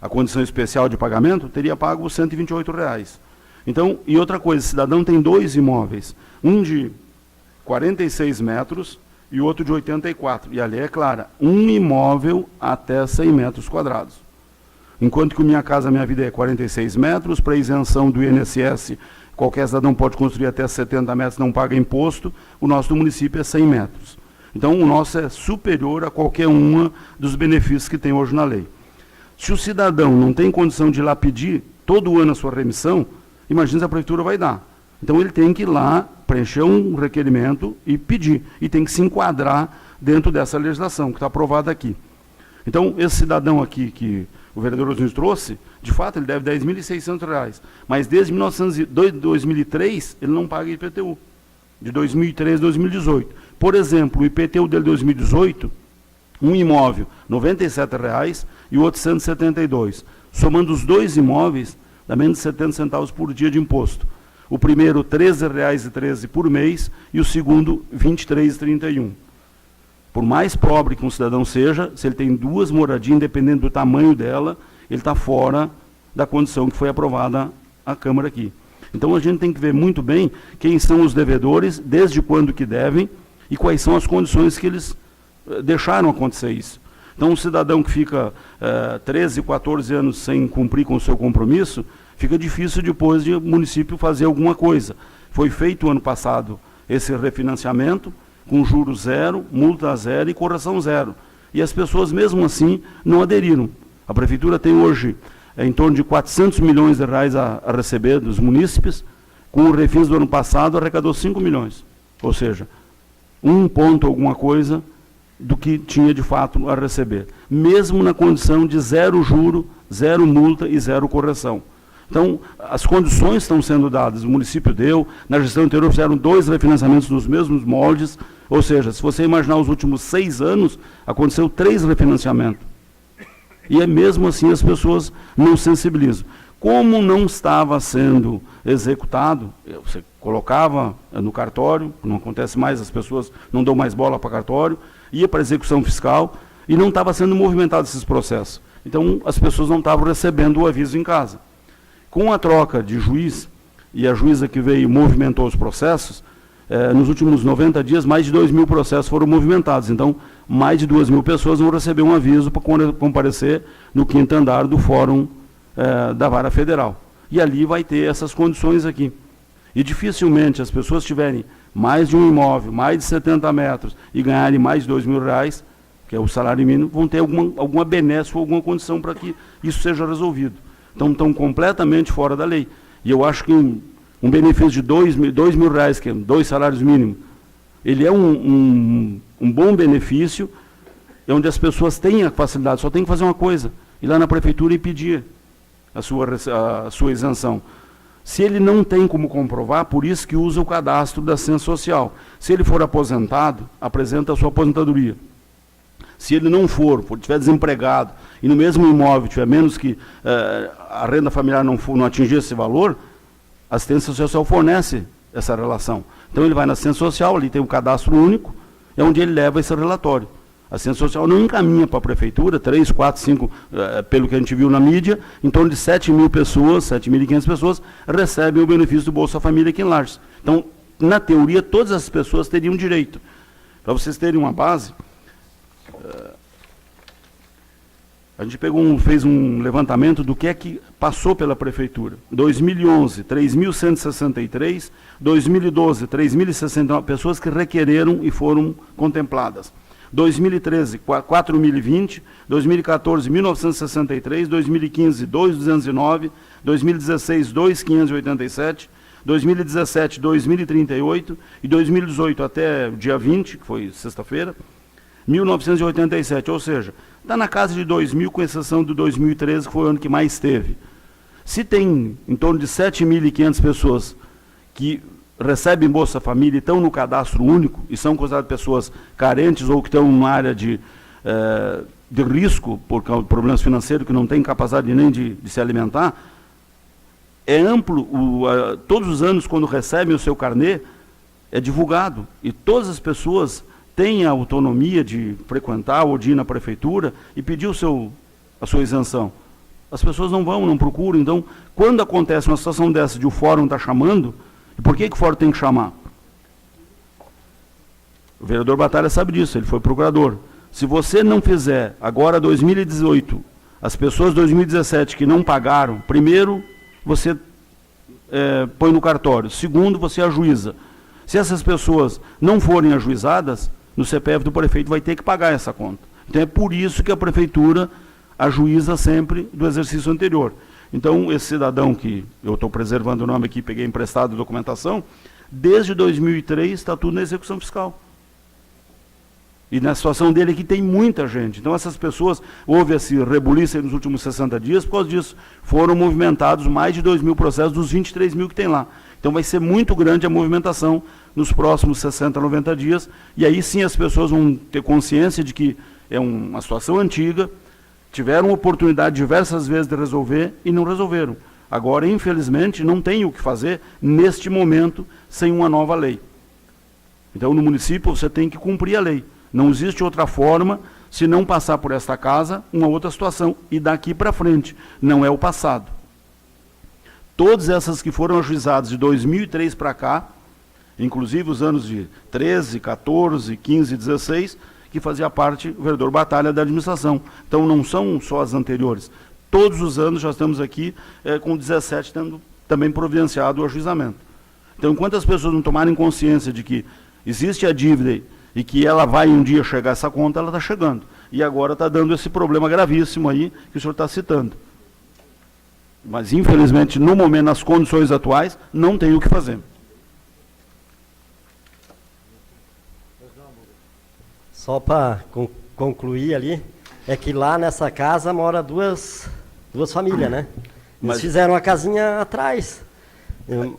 a condição especial de pagamento, teria pago os R$ 128. Então, e outra coisa, o cidadão tem 2 imóveis, um de 46 metros e outro de 84. E a lei é clara, um imóvel até 100 metros quadrados. Enquanto que o Minha Casa Minha Vida é 46 metros, para isenção do INSS, qualquer cidadão pode construir até 70 metros, não paga imposto, o nosso do município é 100 metros. Então, o nosso é superior a qualquer uma dos benefícios que tem hoje na lei. Se o cidadão não tem condição de ir lá pedir todo ano a sua remissão, imagina se a prefeitura vai dar. Então, ele tem que ir lá, preencher um requerimento e pedir. E tem que se enquadrar dentro dessa legislação que está aprovada aqui. Então, esse cidadão aqui que o vereador nos trouxe, de fato, ele deve R$ 10.600. Mas desde 2003, ele não paga IPTU. De 2013 a 2018. Por exemplo, o IPTU dele de 2018, um imóvel R$ 97 e o outro R$ 172. Somando os 2 imóveis, dá menos de 70 centavos por dia de imposto. O primeiro, R$ 13,13 por mês, e o segundo, R$ 23,31. Por mais pobre que um cidadão seja, se ele tem 2 moradias, independente do tamanho dela, ele está fora da condição que foi aprovada a Câmara aqui. Então, a gente tem que ver muito bem quem são os devedores, desde quando que devem, e quais são as condições que eles deixaram acontecer isso. Então, um cidadão que fica 13, 14 anos sem cumprir com o seu compromisso, fica difícil depois de o município fazer alguma coisa. Foi feito ano passado esse refinanciamento, com juros zero, multa zero e correção zero. E as pessoas, mesmo assim, não aderiram. A prefeitura tem hoje em torno de 400 milhões de reais a receber dos munícipes, com o refis do ano passado arrecadou 5 milhões. Ou seja, 1 ponto alguma coisa do que tinha de fato a receber. Mesmo na condição de zero juro, zero multa e zero correção. Então, as condições estão sendo dadas, o município deu, na gestão anterior fizeram 2 refinanciamentos nos mesmos moldes, ou seja, se você imaginar os últimos 6 anos, aconteceu 3 refinanciamentos. E mesmo assim as pessoas não sensibilizam. Como não estava sendo executado, você colocava no cartório, não acontece mais, as pessoas não dão mais bola para cartório, ia para a execução fiscal e não estava sendo movimentado esses processos. Então, as pessoas não estavam recebendo o aviso em casa. Com a troca de juiz, e a juíza que veio movimentou os processos, nos últimos 90 dias, mais de 2.000 processos foram movimentados. Então, mais de 2.000 pessoas vão receber um aviso para comparecer no 5º andar do Fórum da Vara Federal. E ali vai ter essas condições aqui. E dificilmente as pessoas tiverem mais de um imóvel, mais de 70 metros, e ganharem mais de R$2.000, que é o salário mínimo, vão ter alguma benesse ou alguma condição para que isso seja resolvido. Então, estão completamente fora da lei. E eu acho que um benefício de R$2.000, que é 2 salários mínimos, ele é um bom benefício, onde as pessoas têm a facilidade, só tem que fazer uma coisa, ir lá na prefeitura e pedir a sua isenção. Se ele não tem como comprovar, por isso que usa o cadastro da Ciência Social. Se ele for aposentado, apresenta a sua aposentadoria. Se ele não for estiver desempregado, e no mesmo imóvel tiver menos que a renda familiar não atingir esse valor, a assistência social fornece essa relação. Então ele vai na assistência social, ali tem um cadastro único, é onde ele leva esse relatório. A assistência social não encaminha para a prefeitura, 3, 4, 5, pelo que a gente viu na mídia, em torno de 7.000 pessoas, 7.500 pessoas, recebem o benefício do Bolsa Família aqui em Lages. Então, na teoria, todas as pessoas teriam direito. Para vocês terem uma base, a gente fez um levantamento do que é que passou pela prefeitura. 2011, 3.163, 2012, 3.069 pessoas que requereram e foram contempladas. 2013, 4.020, 2014, 1.963, 2015, 2.209, 2016, 2.587, 2017, 2.038 e 2018 até o dia 20, que foi sexta-feira, 1.987, ou seja, está na casa de 2.000, com exceção de 2013, que foi o ano que mais teve. Se tem em torno de 7.500 pessoas que recebem Bolsa Família e estão no cadastro único, e são consideradas pessoas carentes ou que estão numa área de risco, por problemas financeiros, que não têm capacidade nem de se alimentar, é amplo, todos os anos, quando recebem o seu carnê, é divulgado, e todas as pessoas têm a autonomia de frequentar ou de ir na prefeitura e pedir a sua isenção. As pessoas não vão, não procuram. Então, quando acontece uma situação dessa de o fórum está chamando, e por que o fórum tem que chamar? O vereador Batalha sabe disso, ele foi procurador. Se você não fizer, agora 2018, as pessoas de 2017 que não pagaram, primeiro, você põe no cartório, segundo, você ajuiza. Se essas pessoas não forem ajuizadas, no CPF do prefeito vai ter que pagar essa conta. Então é por isso que a prefeitura ajuiza sempre do exercício anterior. Então esse cidadão que, eu estou preservando o nome aqui, peguei emprestado a documentação, desde 2003 está tudo na execução fiscal. E na situação dele aqui tem muita gente. Então essas pessoas, houve esse rebuliço nos últimos 60 dias, por causa disso, foram movimentados mais de 2.000 processos dos 23.000 que tem lá. Então vai ser muito grande a movimentação nos próximos 60, 90 dias, e aí sim as pessoas vão ter consciência de que é uma situação antiga, tiveram oportunidade diversas vezes de resolver e não resolveram. Agora, infelizmente, não tem o que fazer neste momento sem uma nova lei. Então, no município, você tem que cumprir a lei. Não existe outra forma, se não passar por esta casa, uma outra situação. E daqui para frente, não é o passado. Todas essas que foram ajuizadas de 2003 para cá, inclusive os anos de 13, 14, 15, 16, que fazia parte, o vereador Batalha, da administração. Então, não são só as anteriores. Todos os anos já estamos aqui com 17 tendo também providenciado o ajuizamento. Então, enquanto as pessoas não tomarem consciência de que existe a dívida e que ela vai um dia chegar essa conta, ela está chegando. E agora está dando esse problema gravíssimo aí que o senhor está citando. Mas, infelizmente, no momento, nas condições atuais, não tem o que fazer. Só para concluir ali, é que lá nessa casa mora duas famílias, né? Eles fizeram uma casinha atrás.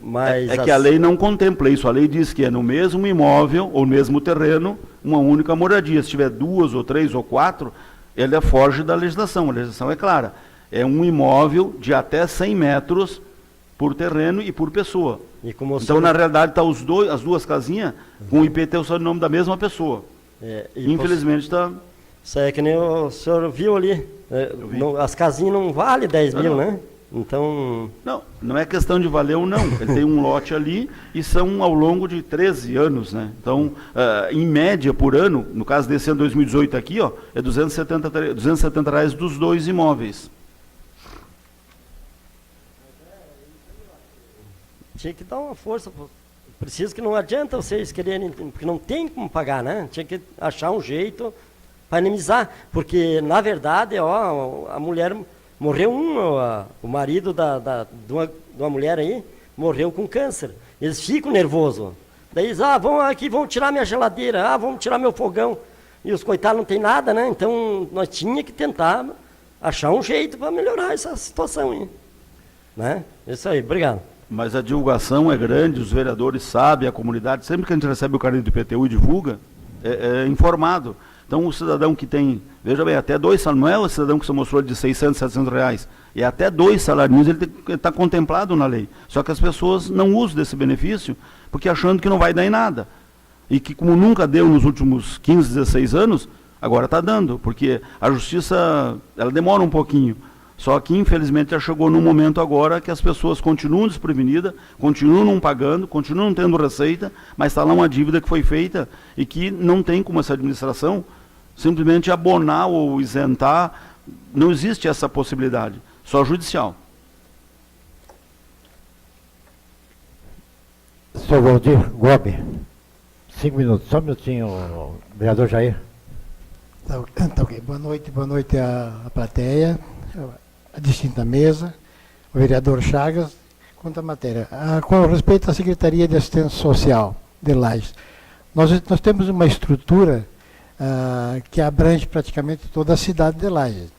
Mas que a lei não contempla isso. A lei diz que é no mesmo imóvel ou no mesmo terreno uma única moradia. Se tiver 2 ou 3 ou 4, ela foge da legislação. A legislação é clara. É um imóvel de até 100 metros por terreno e por pessoa. Então, na realidade, tá as duas casinhas com o IPTU só no nome da mesma pessoa. Infelizmente está... Isso é que nem o senhor viu ali. As casinhas não valem 10 mil, né? Então... Não é questão de valer ou não. Ele tem um lote ali e são ao longo de 13 anos, né? Então, em média, por ano, no caso desse ano 2018 aqui, ó, é R$270 dos 2 imóveis. Tinha que dar uma força. Preciso que não adianta vocês quererem, porque não tem como pagar, né? Tinha que achar um jeito para inimizar. Porque, na verdade, ó, a mulher... Morreu o marido de uma mulher aí, morreu com câncer. Eles ficam nervosos. Daí eles, vão tirar minha geladeira, vão tirar meu fogão. E os coitados não tem nada, né? Então, nós tínhamos que tentar achar um jeito para melhorar essa situação aí. Né? Isso aí, obrigado. Mas a divulgação é grande, os vereadores sabem, a comunidade, sempre que a gente recebe o carnê do IPTU e divulga, é informado. Então, o cidadão que tem, veja bem, até 2 salários, não é o cidadão que você mostrou de 600, 700 reais, é até 2 salários, ele está contemplado na lei. Só que as pessoas não usam desse benefício, porque achando que não vai dar em nada. E que, como nunca deu nos últimos 15, 16 anos, agora está dando, porque a justiça, ela demora um pouquinho. Só que, infelizmente, já chegou num momento agora que as pessoas continuam desprevenidas, continuam não pagando, continuam não tendo receita, mas está lá uma dívida que foi feita e que não tem como essa administração simplesmente abonar ou isentar. Não existe essa possibilidade, só judicial. Senhor Valdir Gobi, 5 minutos, só um minutinho, vereador Jair. Tá ok. Boa noite à plateia, a distinta mesa, o vereador Chagas. Quanto à matéria, com respeito à Secretaria de Assistência Social de Lages, nós temos uma estrutura que abrange praticamente toda a cidade de Lages,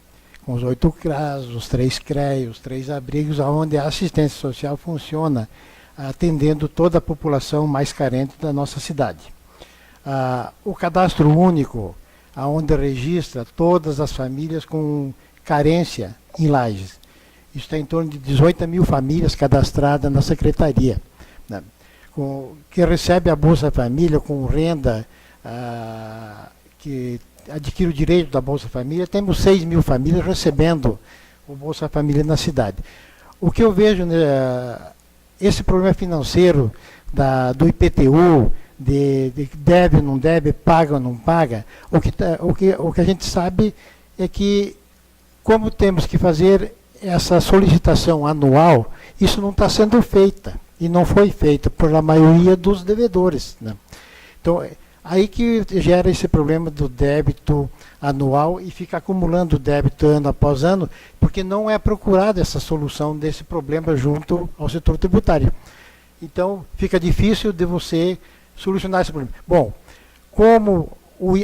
com os 8 CRAS, os 3 CREA, os 3 abrigos, onde a assistência social funciona, atendendo toda a população mais carente da nossa cidade. O cadastro único, onde registra todas as famílias com carência em Lages. Isso está em torno de 18 mil famílias cadastradas na Secretaria, né, que recebe a Bolsa Família com renda que adquire o direito da Bolsa Família. Temos 6 mil famílias recebendo o Bolsa Família na cidade. O que eu vejo, né, esse problema financeiro do IPTU, de deve ou não deve, paga ou não paga, o que a gente sabe é que, como temos que fazer essa solicitação anual, isso não está sendo feita, e não foi feita por a maioria dos devedores, né? Então, aí que gera esse problema do débito anual e fica acumulando débito ano após ano, porque não é procurada essa solução desse problema junto ao setor tributário. Então, fica difícil de você solucionar esse problema. Bom, como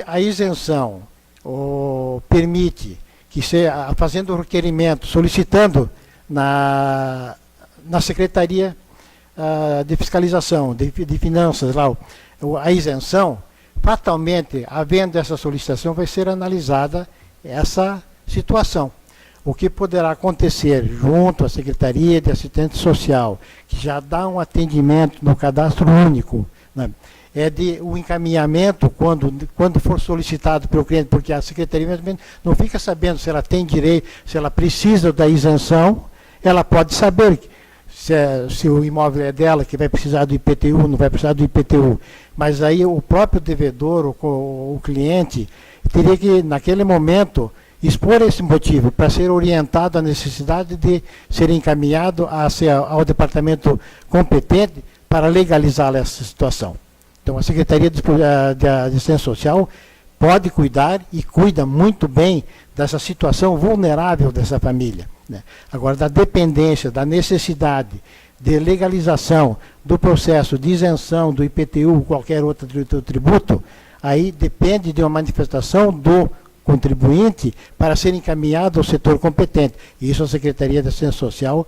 a isenção permite que fazendo o requerimento, solicitando na Secretaria de Fiscalização, de Finanças, lá, a isenção, fatalmente, havendo essa solicitação, vai ser analisada essa situação. O que poderá acontecer junto à Secretaria de Assistência Social, que já dá um atendimento no cadastro único, né, é de o encaminhamento quando for solicitado pelo cliente, porque a Secretaria não fica sabendo se ela tem direito, se ela precisa da isenção, ela pode saber se o imóvel é dela, que vai precisar do IPTU, não vai precisar do IPTU. Mas aí o próprio devedor, o cliente, teria que, naquele momento, expor esse motivo para ser orientado à necessidade de ser encaminhado ao departamento competente para legalizar essa situação. Então, a Secretaria de Assistência Social pode cuidar e cuida muito bem dessa situação vulnerável dessa família, né? Agora, da dependência, da necessidade de legalização do processo de isenção do IPTU, qualquer outro tributo, aí depende de uma manifestação do contribuinte para ser encaminhado ao setor competente. Isso a Secretaria de Assistência Social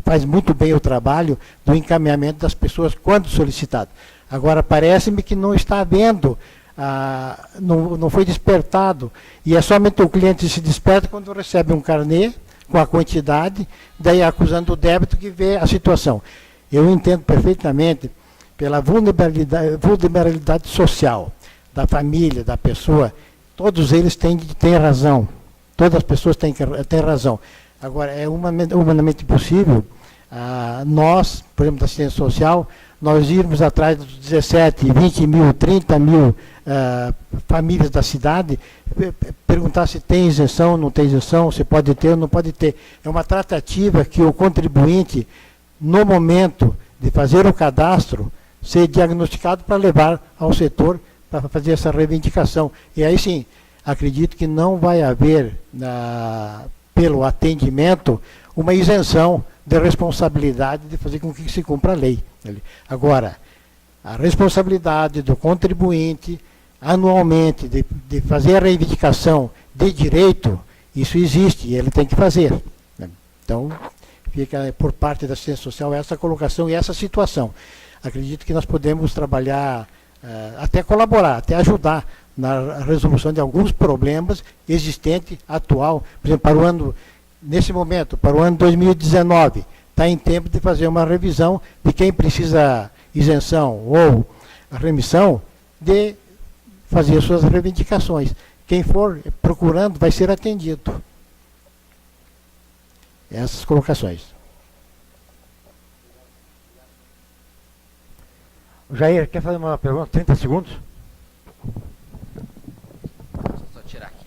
faz muito bem o trabalho do encaminhamento das pessoas quando solicitado. Agora, parece-me que não está havendo, não foi despertado, e é somente o cliente se desperta quando recebe um carnê com a quantidade, daí acusando o débito que vê a situação. Eu entendo perfeitamente pela vulnerabilidade social da família, da pessoa, todos eles têm razão, todas as pessoas têm razão. Agora, é humanamente possível nós, por exemplo, da assistência social, nós irmos atrás dos 17, 20 mil, 30 mil famílias da cidade, perguntar se tem isenção, não tem isenção, se pode ter ou não pode ter. É uma tratativa que o contribuinte, no momento de fazer o cadastro, ser diagnosticado para levar ao setor para fazer essa reivindicação. E aí sim, acredito que não vai haver, pelo atendimento, uma isenção de responsabilidade de fazer com que se cumpra a lei. Agora, a responsabilidade do contribuinte, anualmente, de fazer a reivindicação de direito, isso existe e ele tem que fazer, né? Então, fica por parte da assistência social essa colocação e essa situação. Acredito que nós podemos trabalhar, até colaborar, até ajudar na resolução de alguns problemas existentes, atual, por exemplo, para o ano, nesse momento, para o ano 2019, está em tempo de fazer uma revisão de quem precisa isenção ou remissão, de fazer suas reivindicações. Quem for procurando vai ser atendido. Essas colocações. Jair, quer fazer uma pergunta? 30 segundos? Só tirar aqui.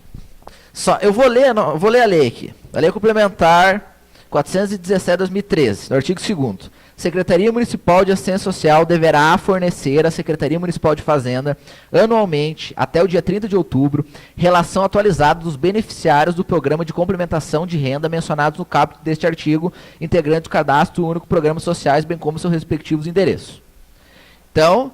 Eu vou ler a lei aqui. A lei complementar 417/2013, no artigo 2º. Secretaria Municipal de Assistência Social deverá fornecer à Secretaria Municipal de Fazenda, anualmente, até o dia 30 de outubro, relação atualizada dos beneficiários do programa de complementação de renda mencionados no caput deste artigo, integrante do cadastro único programas sociais, bem como seus respectivos endereços. Então,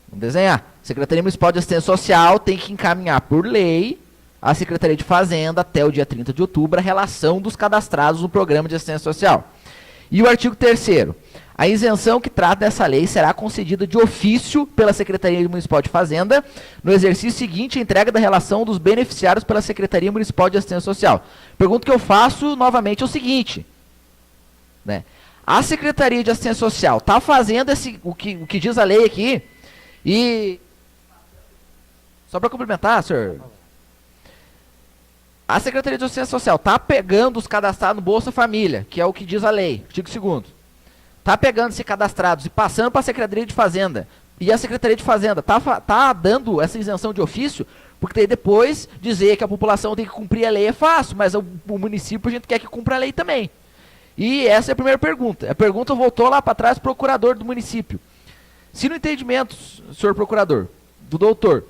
vamos desenhar. Secretaria Municipal de Assistência Social tem que encaminhar por lei à Secretaria de Fazenda, até o dia 30 de outubro, a relação dos cadastrados no programa de assistência social. E o artigo 3º. A isenção que trata dessa lei será concedida de ofício pela Secretaria Municipal de Fazenda no exercício seguinte à entrega da relação dos beneficiários pela Secretaria Municipal de Assistência Social. Pergunta que eu faço novamente é o seguinte, né? A Secretaria de Assistência Social está fazendo o que diz a lei aqui e... Só para complementar, senhor... A Secretaria de Assistência Social está pegando os cadastrados no Bolsa Família, que é o que diz a lei, artigo 2º. Está pegando esses cadastrados e passando para a Secretaria de Fazenda. E a Secretaria de Fazenda está dando essa isenção de ofício, porque depois dizer que a população tem que cumprir a lei é fácil, mas o município a gente quer que cumpra a lei também. E essa é a primeira pergunta. A pergunta voltou lá para trás, procurador do município. Se no entendimento, senhor procurador, do doutor,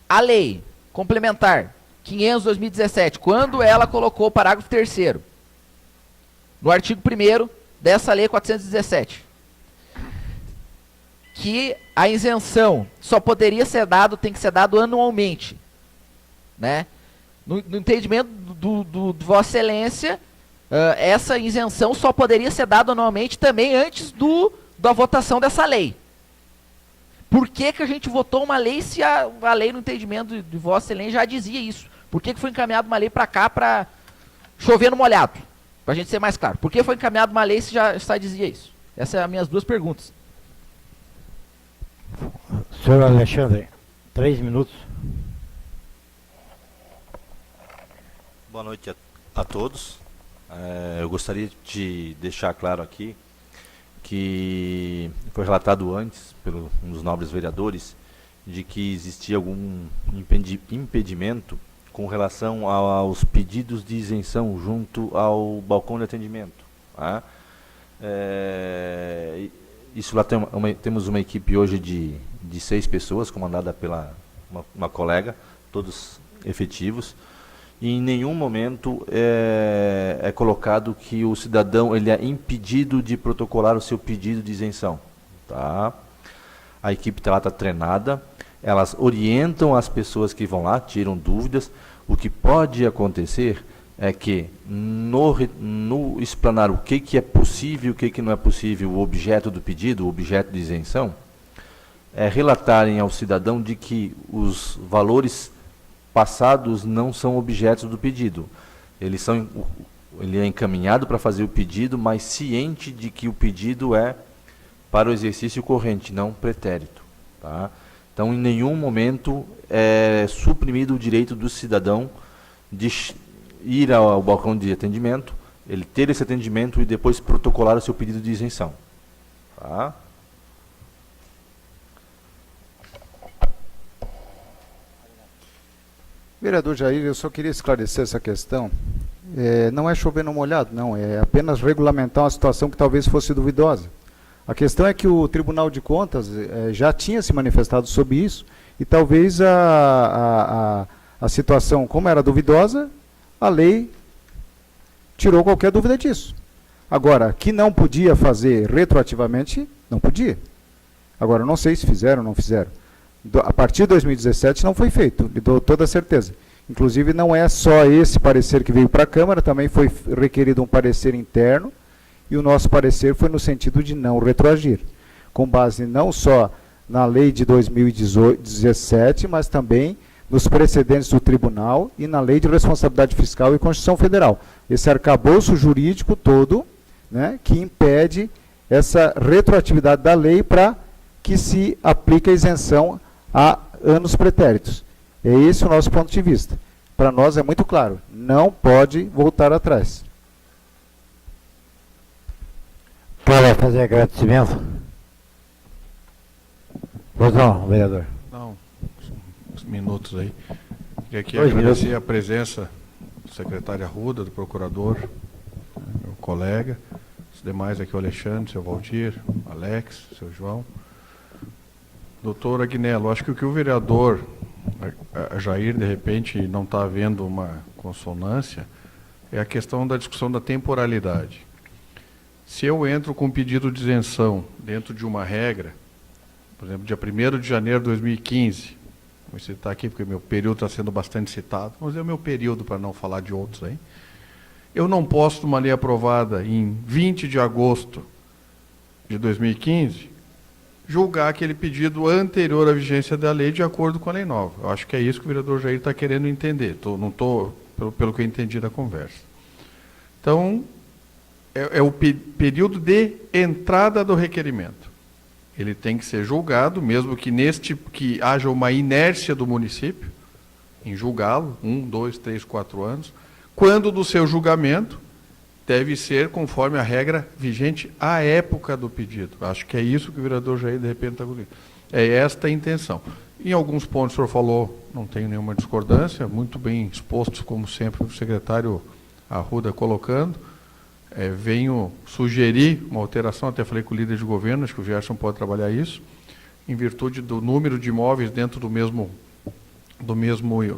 a lei complementar 500/2017, quando ela colocou o parágrafo 3º, no artigo 1º dessa lei 417, que a isenção só poderia ser dado, tem que ser dado anualmente, né? No entendimento do Vossa Excelência, essa isenção só poderia ser dada anualmente também antes da votação dessa lei. Por que a gente votou uma lei se a lei, no entendimento de Vossa Excelência, já dizia isso? Por que foi encaminhada uma lei para cá para chover no molhado? Para a gente ser mais claro. Por que foi encaminhada uma lei se já dizia isso? Essas são as minhas duas perguntas. Senhor Alexandre, 3 minutos. Boa noite a todos. Eu gostaria de deixar claro aqui que foi relatado antes, pelo um dos nobres vereadores, de que existia algum impedimento com relação aos pedidos de isenção junto ao balcão de atendimento. Tá? Isso lá temos uma equipe hoje de 6 pessoas, comandada pela uma colega, todos efetivos, e em nenhum momento é colocado que o cidadão ele é impedido de protocolar o seu pedido de isenção. Tá? A equipe está treinada, elas orientam as pessoas que vão lá, tiram dúvidas. O que pode acontecer é que no explanar o que é possível e o que não é possível, o objeto do pedido, o objeto de isenção, relatarem ao cidadão de que os valores passados não são objetos do pedido. Ele é encaminhado para fazer o pedido, mas ciente de que o pedido é para o exercício corrente, não pretérito. Tá? Então, em nenhum momento é suprimido o direito do cidadão de ir ao balcão de atendimento, ele ter esse atendimento e depois protocolar o seu pedido de isenção. Tá? Vereador Jair, eu só queria esclarecer essa questão. Não é chover no molhado, não. É apenas regulamentar uma situação que talvez fosse duvidosa. A questão é que o Tribunal de Contas já tinha se manifestado sobre isso e talvez a situação, como era duvidosa, a lei tirou qualquer dúvida disso. Agora, que não podia fazer retroativamente, não podia. Agora, não sei se fizeram ou não fizeram. A partir de 2017 não foi feito, lhe dou toda a certeza. Inclusive, não é só esse parecer que veio para a Câmara, também foi requerido um parecer interno, e o nosso parecer foi no sentido de não retroagir, com base não só na lei de 2017, mas também nos precedentes do Tribunal e na Lei de Responsabilidade Fiscal e Constituição Federal. Esse arcabouço jurídico todo, né, que impede essa retroatividade da lei para que se aplique a isenção a anos pretéritos. É esse o nosso ponto de vista. Para nós é muito claro, não pode voltar atrás. Para fazer agradecimento? Pois não, vereador. Não, uns minutos aí. Queria aqui agradecer a presença do secretário Arruda, do procurador, meu colega, os demais aqui, o Alexandre, o seu Valdir, o Alex, o seu João. Doutor Agnello, acho que o que o vereador a Jair, de repente, não está havendo uma consonância, é a questão da discussão da temporalidade. Se eu entro com pedido de isenção dentro de uma regra, por exemplo, dia 1º de janeiro de 2015, vou citar aqui porque meu período está sendo bastante citado, vamos dizer o meu período para não falar de outros aí, eu não posso, numa lei aprovada em 20 de agosto de 2015, julgar aquele pedido anterior à vigência da lei de acordo com a lei nova. Eu acho que é isso que o vereador Jair está querendo entender, não estou, pelo que eu entendi da conversa. Então, é o período de entrada do requerimento. Ele tem que ser julgado, mesmo que que haja uma inércia do município em julgá-lo, 1, 2, 3, 4 anos, quando do seu julgamento deve ser conforme a regra vigente à época do pedido. Acho que é isso que o vereador Jair, de repente, está dizendo. É esta a intenção. Em alguns pontos o senhor falou, não tenho nenhuma discordância, muito bem expostos, como sempre, o secretário Arruda colocando. Venho sugerir uma alteração, até falei com o líder de governo, acho que o Gerson pode trabalhar isso, em virtude do número de imóveis dentro do mesmo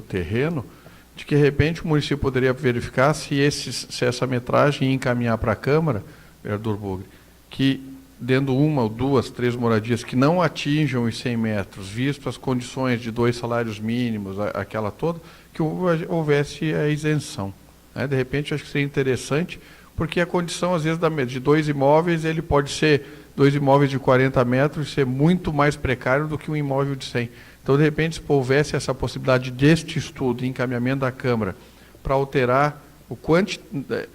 terreno, de que, de repente, o município poderia verificar se essa metragem ia encaminhar para a Câmara, vereador Bugre, que, dentro 1 ou 2, 3 moradias que não atinjam os 100 metros, visto as condições de 2 salários mínimos, aquela toda, que houvesse a isenção. De repente, acho que seria interessante, porque a condição, às vezes, de 2 imóveis, ele pode ser 2 imóveis de 40 metros e ser muito mais precário do que um imóvel de 100. Então, de repente, se houvesse essa possibilidade deste estudo e encaminhamento da Câmara para alterar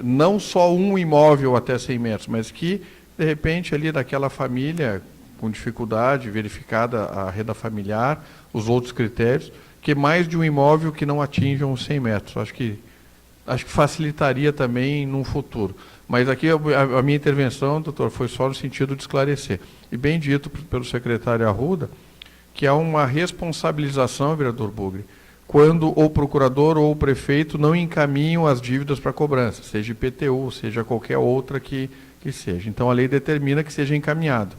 não só um imóvel até 100 metros, mas que, de repente, ali daquela família com dificuldade, verificada a renda familiar, os outros critérios, que mais de um imóvel que não atinjam os 100 metros. Acho que acho que facilitaria também no futuro. Mas aqui a minha intervenção, doutor, foi só no sentido de esclarecer. E bem dito pelo secretário Arruda, que há uma responsabilização, vereador Bugre, quando o procurador ou o prefeito não encaminham as dívidas para cobrança, seja IPTU, seja qualquer outra que seja. Então, a lei determina que seja encaminhado.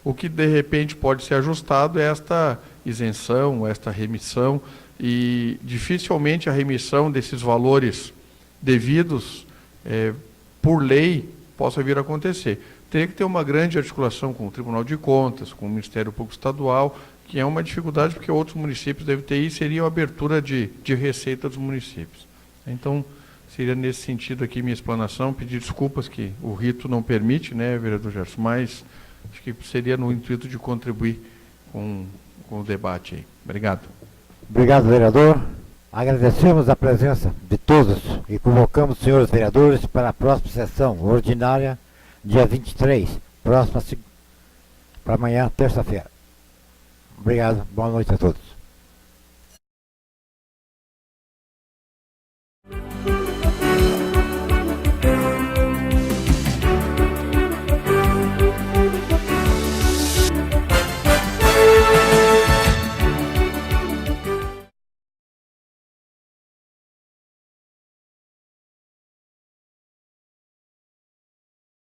O que, de repente, pode ser ajustado é esta isenção, esta remissão, e dificilmente a remissão desses valores devidos, por lei, possa vir a acontecer. Teria que ter uma grande articulação com o Tribunal de Contas, com o Ministério Público Estadual, que é uma dificuldade porque outros municípios devem ter, e seria a abertura de receita dos municípios. Então, seria nesse sentido aqui minha explanação, pedir desculpas que o rito não permite, né, vereador Gerson, mas acho que seria no intuito de contribuir com o debate aí. Obrigado. Obrigado, vereador. Agradecemos a presença de todos e convocamos os senhores vereadores para a próxima sessão ordinária, dia 23, para amanhã, terça-feira. Obrigado, boa noite a todos.